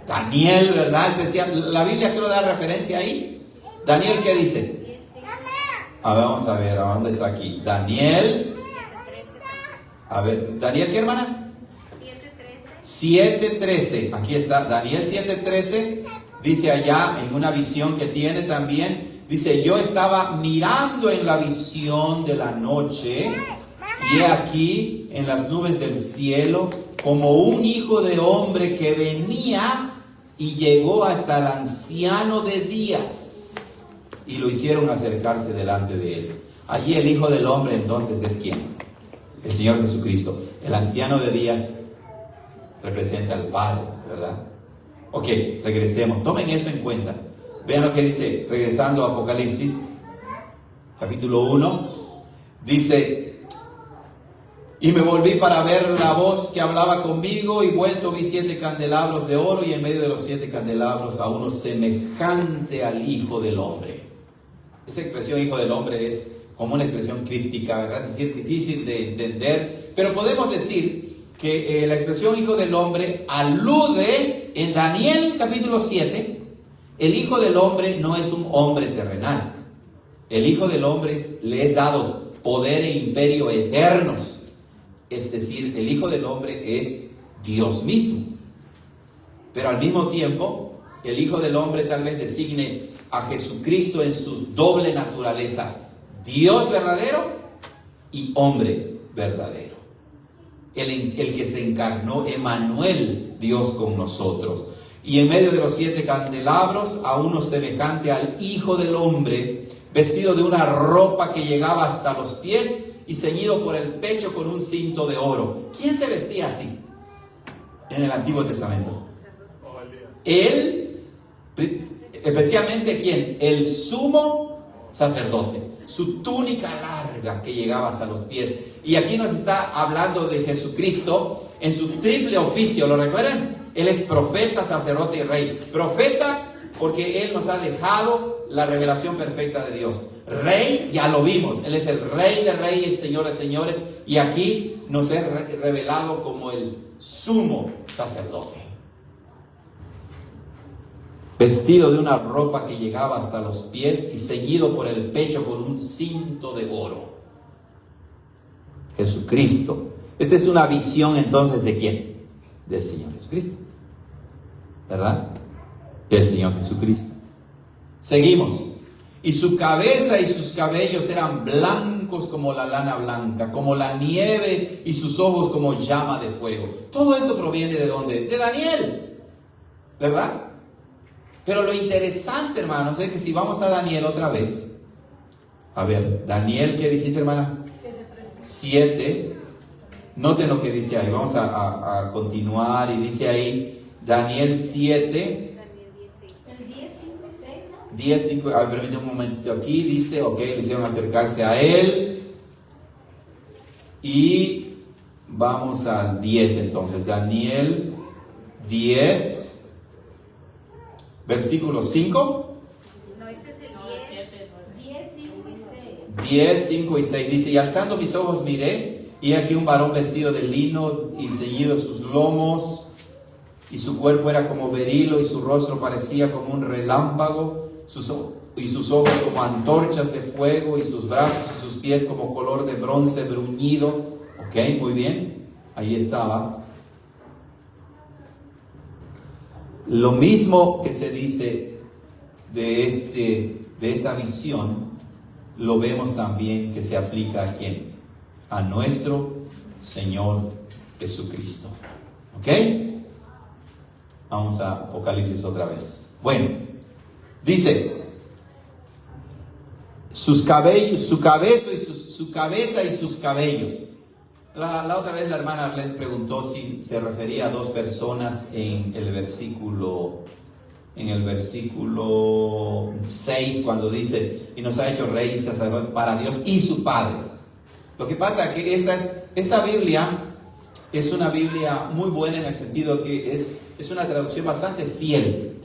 Daniel, ¿verdad? Especial. ¿La Biblia quiero dar referencia ahí? Daniel, ¿qué dice? A ver, vamos a ver, ¿a dónde está aquí? Daniel. A ver, ¿Daniel qué, hermana? 7:13. Aquí está, Daniel 7:13. Dice allá en una visión que tiene también. Dice, yo estaba mirando en la visión de la noche, y he aquí en las nubes del cielo como un hijo de hombre que venía y llegó hasta el anciano de días, y lo hicieron acercarse delante de él. Allí el Hijo del Hombre entonces es ¿quién? El Señor Jesucristo. El anciano de días representa al Padre, ¿verdad? Ok, regresemos, tomen eso en cuenta. Vean lo que dice, regresando a Apocalipsis, capítulo 1, dice, y me volví para ver la voz que hablaba conmigo, y vuelto vi 7 candelabros de oro, y en medio de los 7 candelabros a uno semejante al Hijo del Hombre. Esa expresión Hijo del Hombre es como una expresión críptica, ¿verdad? Es decir, difícil de entender, pero podemos decir que la expresión Hijo del Hombre alude en Daniel capítulo 7. El Hijo del Hombre no es un hombre terrenal. El Hijo del Hombre le es dado poder e imperio eternos. Es decir, el Hijo del Hombre es Dios mismo. Pero al mismo tiempo, el Hijo del Hombre tal vez designe a Jesucristo en su doble naturaleza. Dios verdadero y hombre verdadero. El que se encarnó, Emmanuel, Dios con nosotros. Y en medio de los 7 candelabros a uno semejante al Hijo del Hombre, vestido de una ropa que llegaba hasta los pies y ceñido por el pecho con un cinto de oro. ¿Quién se vestía así en el Antiguo Testamento? Él, especialmente ¿quién? El sumo sacerdote. Su túnica larga que llegaba hasta los pies. Y aquí nos está hablando de Jesucristo en su triple oficio, ¿lo recuerdan? Él es profeta, sacerdote y rey. Profeta porque Él nos ha dejado la revelación perfecta de Dios. Rey, ya lo vimos, Él es el Rey de reyes, Señor de señores. Y aquí nos es revelado como el sumo sacerdote. Vestido de una ropa que llegaba hasta los pies y ceñido por el pecho con un cinto de oro. Jesucristo. Esta es una visión entonces ¿de quién? Del Señor Jesucristo, ¿verdad? Del Señor Jesucristo. Seguimos. Y su cabeza y sus cabellos eran blancos como la lana blanca, como la nieve, y sus ojos como llama de fuego. Todo eso proviene ¿de dónde? De Daniel, ¿verdad? Pero lo interesante, hermanos, es que si vamos a Daniel otra vez, a ver, Daniel, ¿qué dijiste, hermana? 7. Noten lo que dice ahí. Vamos a continuar. Y dice ahí, Daniel 7. El 10, 5 y 6, ¿no? 10, 5. A ver, permítame un momentito aquí. Dice, ok, le hicieron acercarse a él. Y vamos al 10 entonces. Daniel 10. Versículo 5. No, este es el 10, 5 y 6. 10, 5 y 6. Dice, y alzando mis ojos miré, y aquí un varón vestido de lino y ceñido sus lomos, y su cuerpo era como berilo, y su rostro parecía como un relámpago, y sus ojos como antorchas de fuego, y sus brazos y sus pies como color de bronce bruñido. Ok, muy bien, ahí estaba. Lo mismo que se dice de esta visión, lo vemos también que se aplica a ¿quién? A nuestro Señor Jesucristo. ¿Ok? Vamos a Apocalipsis otra vez. Bueno, dice, su cabeza y sus cabellos. La otra vez la hermana Arlene preguntó si se refería a dos personas en el versículo 6, cuando dice, y nos ha hecho reyes y sacerdotes para Dios y su Padre. Lo que pasa es que esa Biblia es una Biblia muy buena en el sentido que es una traducción bastante fiel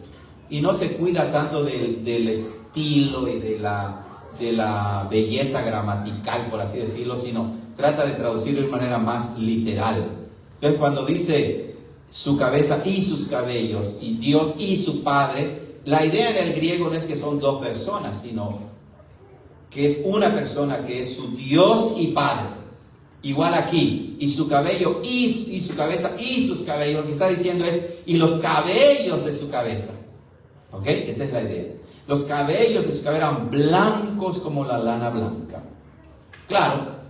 y no se cuida tanto del estilo y de la belleza gramatical, por así decirlo, sino trata de traducirlo de manera más literal. Entonces, cuando dice su cabeza y sus cabellos, y Dios y su Padre, la idea en el griego no es que son dos personas, sino que es una persona que es su Dios y Padre. Igual aquí, y su cabello y su cabeza y sus cabellos. Lo que está diciendo es, y los cabellos de su cabeza. ¿Ok? Esa es la idea. Los cabellos de su cabeza eran blancos como la lana blanca. Claro,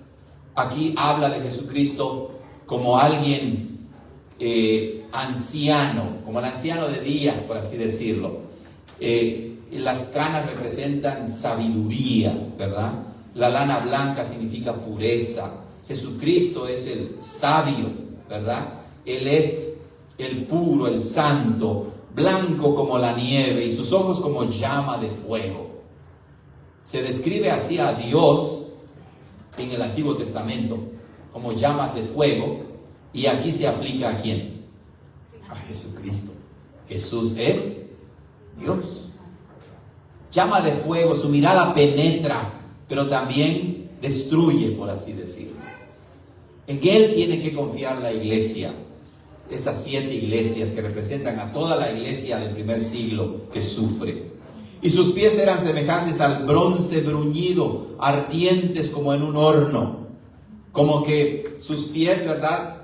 aquí habla de Jesucristo como alguien anciano, como el anciano de días, por así decirlo. Las canas representan sabiduría, ¿verdad? La lana blanca significa pureza. Jesucristo es el sabio, ¿verdad? Él es el puro, el santo, blanco como la nieve y sus ojos como llama de fuego. Se describe así a Dios en el Antiguo Testamento como llamas de fuego, y aquí se aplica ¿a quién? A Jesucristo. Jesús es Dios. Llama de fuego, su mirada penetra, pero también destruye, por así decirlo. En Él tiene que confiar la iglesia, estas 7 iglesias que representan a toda la iglesia del primer siglo que sufre. Y sus pies eran semejantes al bronce bruñido, ardientes como en un horno. Como que sus pies, ¿verdad?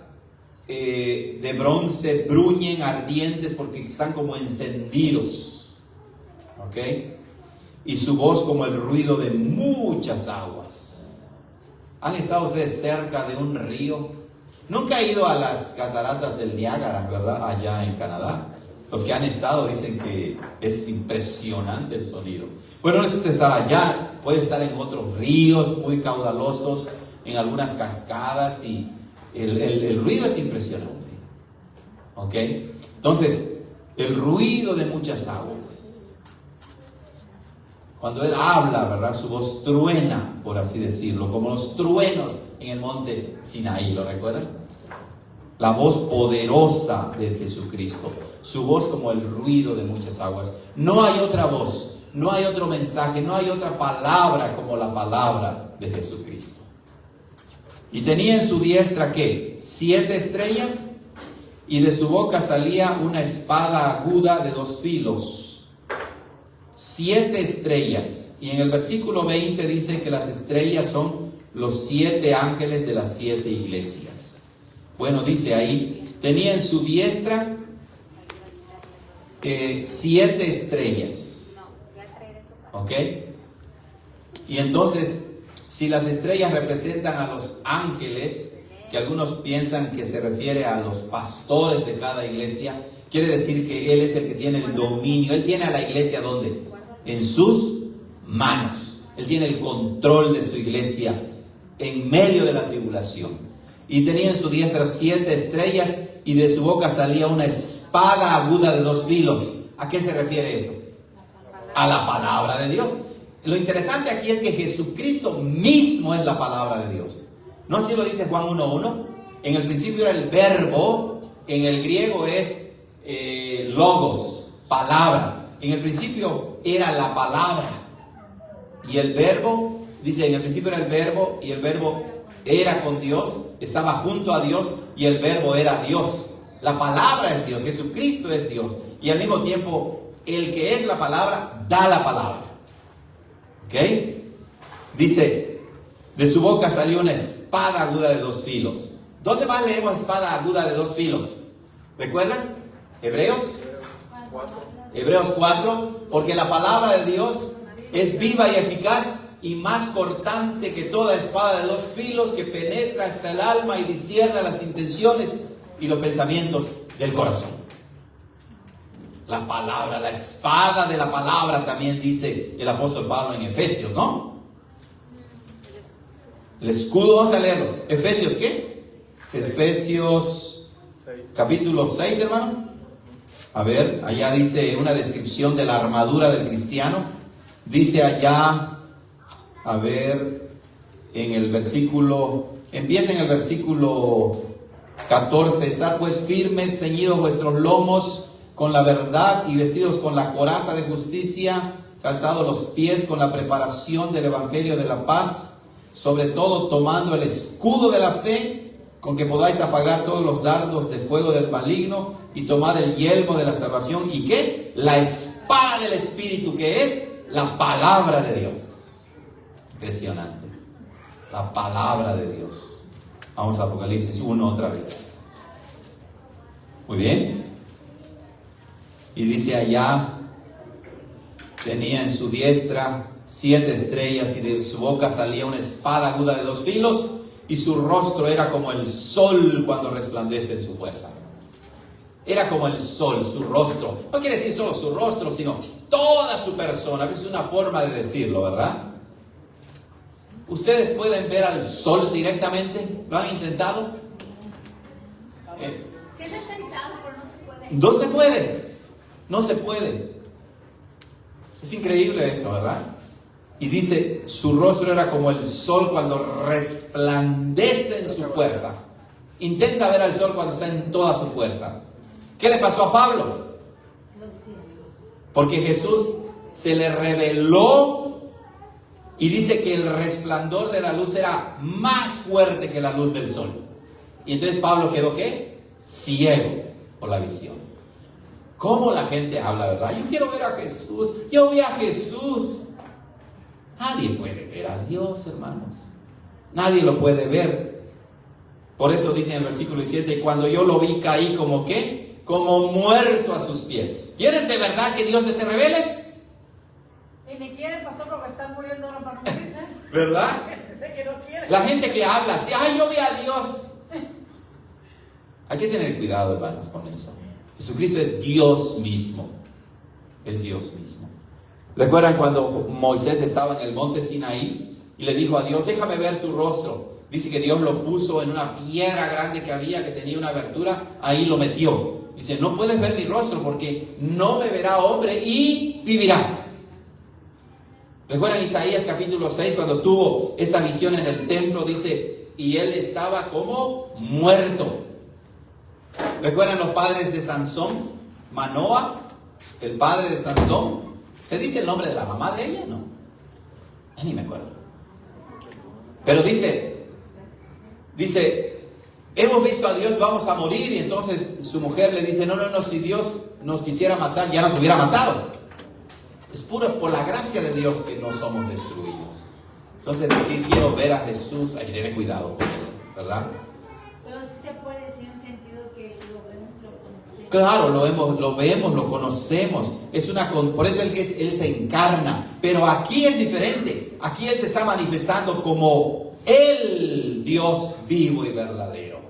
De bronce bruñen, ardientes, porque están como encendidos. ¿Ok? Y su voz como el ruido de muchas aguas. ¿Han estado ustedes cerca de un río? Nunca he ido a las cataratas del Niágara, ¿verdad? Allá en Canadá. Los que han estado dicen que es impresionante el sonido. Bueno, no necesita estar allá, puede estar en otros ríos muy caudalosos, en algunas cascadas, y el ruido es impresionante. ¿Ok? Entonces, el ruido de muchas aguas. Cuando Él habla, ¿verdad? Su voz truena, por así decirlo, como los truenos en el monte Sinaí, ¿lo recuerdan? La voz poderosa de Jesucristo, su voz como el ruido de muchas aguas. No hay otra voz, no hay otro mensaje, no hay otra palabra como la palabra de Jesucristo. Y tenía en su diestra, ¿qué? 7 estrellas, y de su boca salía una espada aguda de 2 filos. 7 estrellas. Y en el versículo 20 dice que las estrellas son los 7 ángeles de las 7 iglesias. Bueno, dice ahí, tenía en su diestra 7 estrellas. ¿Ok? Y entonces, si las estrellas representan a los ángeles, que algunos piensan que se refiere a los pastores de cada iglesia, quiere decir que Él es el que tiene el dominio. Él tiene a la iglesia, ¿dónde? En sus manos. Él tiene el control de su iglesia en medio de la tribulación. Y tenía en su diestra 7 estrellas, y de su boca salía una espada aguda de 2 filos. ¿A qué se refiere eso? A la palabra de Dios. Lo interesante aquí es que Jesucristo mismo es la palabra de Dios. ¿No así lo dice Juan 1:1? En el principio era el verbo, en el griego es logos, palabra. En el principio era la palabra. Y el verbo, dice, en el principio era el verbo, y el verbo era con Dios, estaba junto a Dios, y el verbo era Dios. La palabra es Dios, Jesucristo es Dios. Y al mismo tiempo, el que es la palabra, da la palabra. ¿Ok? Dice, de su boca salió una espada aguda de 2 filos. ¿Dónde más leemos espada aguda de 2 filos? ¿Recuerdan? Hebreos 4, porque la palabra de Dios es viva y eficaz y más cortante que toda espada de 2 filos, que penetra hasta el alma y discierne las intenciones y los pensamientos del corazón. La palabra, la espada de la palabra, también dice el apóstol Pablo en Efesios, ¿no? El escudo, vamos a leerlo. Efesios, ¿qué? Efesios capítulo 6, hermano. A ver, allá dice una descripción de la armadura del cristiano. Dice allá, a ver, en el versículo, empieza en el versículo 14. Estad pues firmes, ceñidos vuestros lomos con la verdad y vestidos con la coraza de justicia, calzados los pies con la preparación del evangelio de la paz, sobre todo tomando el escudo de la fe, con que podáis apagar todos los dardos de fuego del maligno, y tomad el yelmo de la salvación, y ¿qué? La espada del Espíritu, que es la palabra de Dios. Impresionante. La palabra de Dios. Vamos a Apocalipsis 1 otra vez. Muy bien. Y dice allá, tenía en su diestra 7 estrellas, y de su boca salía una espada aguda de 2 filos, y su rostro era como el sol cuando resplandece en su fuerza. Era como el sol, su rostro. No quiere decir solo su rostro, sino toda su persona. Es una forma de decirlo, ¿verdad? ¿Ustedes pueden ver al sol directamente? ¿Lo han intentado? Se han intentado, pero no se puede. No se puede. No se puede. Es increíble eso, ¿verdad? Y dice, su rostro era como el sol cuando resplandece en su fuerza. Intenta ver al sol cuando está en toda su fuerza. ¿Qué le pasó a Pablo? Porque Jesús se le reveló y dice que el resplandor de la luz era más fuerte que la luz del sol. Y entonces Pablo quedó, ¿qué? Ciego por la visión. ¿Cómo la gente habla, verdad? Yo quiero ver a Jesús. Yo vi a Jesús. Nadie puede ver a Dios, hermanos. Nadie lo puede ver. Por eso dice en el versículo 17, y cuando yo lo vi caí como ¿qué? Como muerto a sus pies. ¿Quieres de verdad que Dios se te revele? Y ni quiere, pastor, porque está muriendo uno para no morirse. ¿Verdad? Que no quiere. La gente que habla así, ay, yo vi a Dios. Hay que tener cuidado, hermanos, con eso. Jesucristo es Dios mismo. Es Dios mismo. ¿Recuerdan cuando Moisés estaba en el monte Sinaí y le dijo a Dios, déjame ver tu rostro? Dice que Dios lo puso en una piedra grande que había, que tenía una abertura, ahí lo metió. Dice, no puedes ver mi rostro porque no me verá hombre y vivirá. ¿Recuerdan Isaías capítulo 6 cuando tuvo esta visión en el templo? Dice, y él estaba como muerto. ¿Recuerdan los padres de Sansón? Manoa, el padre de Sansón. ¿Se dice el nombre de la mamá de ella? No. Ni me acuerdo. Pero dice, hemos visto a Dios, vamos a morir. Y entonces su mujer le dice, no, si Dios nos quisiera matar, ya nos hubiera matado. Es puro por la gracia de Dios que no somos destruidos. Entonces decir, quiero ver a Jesús, hay que tener cuidado con eso, ¿verdad? Pero sí se puede decir en un sentido que lo vemos, lo conocemos. Claro, lo vemos, lo conocemos. Por eso Él se encarna. Pero aquí es diferente. Aquí Él se está manifestando como el Dios vivo y verdadero.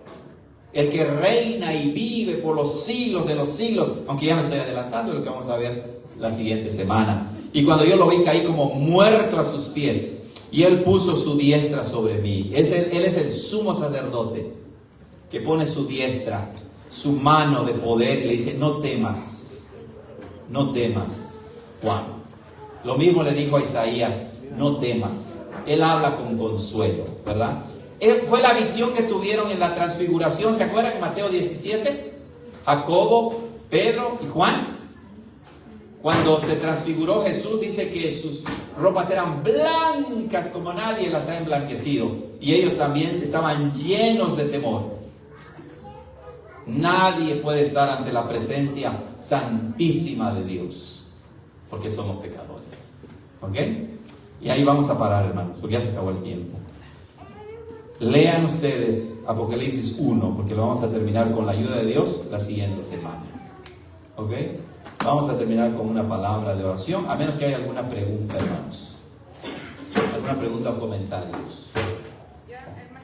El que reina y vive por los siglos de los siglos. Aunque ya me estoy adelantando de lo que vamos a ver la siguiente semana. Y cuando yo lo vi, caí como muerto a sus pies. Y Él puso su diestra sobre mí. Él es el sumo sacerdote que pone su diestra, su mano de poder, y le dice, no temas, Juan. Lo mismo le dijo a Isaías, no temas. Él habla con consuelo, ¿verdad? Fue la visión que tuvieron en la transfiguración. ¿Se acuerdan en Mateo 17? Jacobo, Pedro y Juan. Cuando se transfiguró Jesús, dice que sus ropas eran blancas como nadie las ha emblanquecido. Y ellos también estaban llenos de temor. Nadie puede estar ante la presencia santísima de Dios, porque somos pecadores. ¿Ok? Y ahí vamos a parar, hermanos, porque ya se acabó el tiempo. Lean ustedes Apocalipsis 1, porque lo vamos a terminar con la ayuda de Dios la siguiente semana. ¿Ok? Vamos a terminar con una palabra de oración, a menos que haya alguna pregunta, hermanos. ¿Alguna pregunta o comentarios?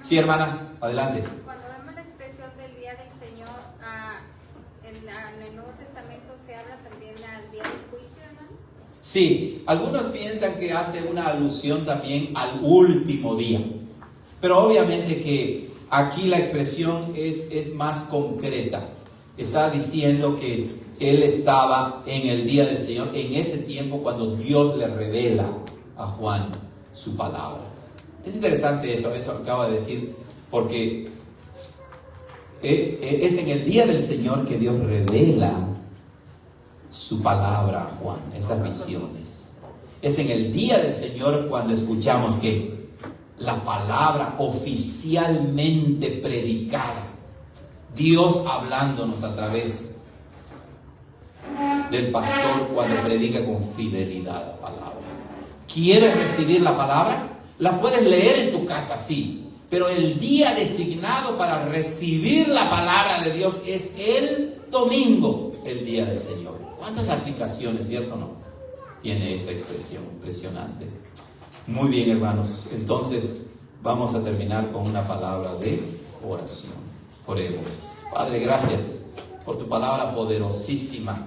Sí, hermana, adelante. Cuando vemos la expresión del día del Señor, en el Nuevo Testamento se habla también al día del juicio, hermano. Sí, algunos piensan que hace una alusión también al último día. Pero obviamente que aquí la expresión es más concreta. Está diciendo que él estaba en el día del Señor, en ese tiempo cuando Dios le revela a Juan su palabra. Es interesante eso acaba de decir, porque es en el día del Señor que Dios revela su palabra a Juan, esas visiones. Es en el día del Señor cuando escuchamos que la palabra oficialmente predicada, Dios hablándonos a través del pastor cuando predica con fidelidad la palabra. ¿Quieres recibir la palabra? La puedes leer en tu casa, sí, pero el día designado para recibir la palabra de Dios es el domingo, el día del Señor. ¿Cuántas aplicaciones, cierto o no, tiene esta expresión impresionante? Muy bien, hermanos, entonces vamos a terminar con una palabra de oración. Oremos. Padre, gracias por tu palabra poderosísima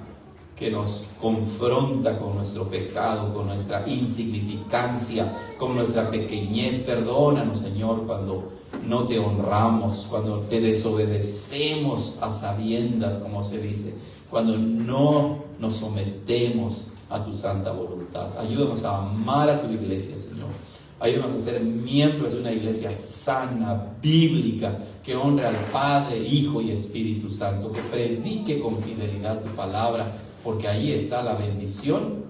que nos confronta con nuestro pecado, con nuestra insignificancia, con nuestra pequeñez. Perdónanos, Señor, cuando no te honramos, cuando te desobedecemos a sabiendas, como se dice, cuando no nos sometemos a tu santa voluntad. Ayúdanos a amar a tu iglesia, Señor. Ayúdanos a ser miembros de una iglesia sana, bíblica, que honre al Padre, Hijo y Espíritu Santo, que predique con fidelidad tu palabra, porque ahí está la bendición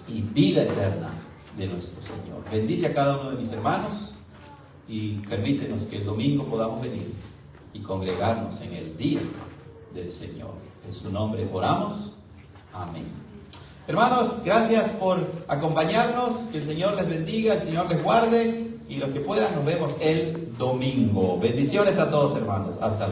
y vida eterna de nuestro Señor. Bendice a cada uno de mis hermanos y permítenos que el domingo podamos venir y congregarnos en el día del Señor. En su nombre oramos. Amén. Hermanos, gracias por acompañarnos. Que el Señor les bendiga, el Señor les guarde. Y los que puedan, nos vemos el domingo. Bendiciones a todos, hermanos. Hasta luego.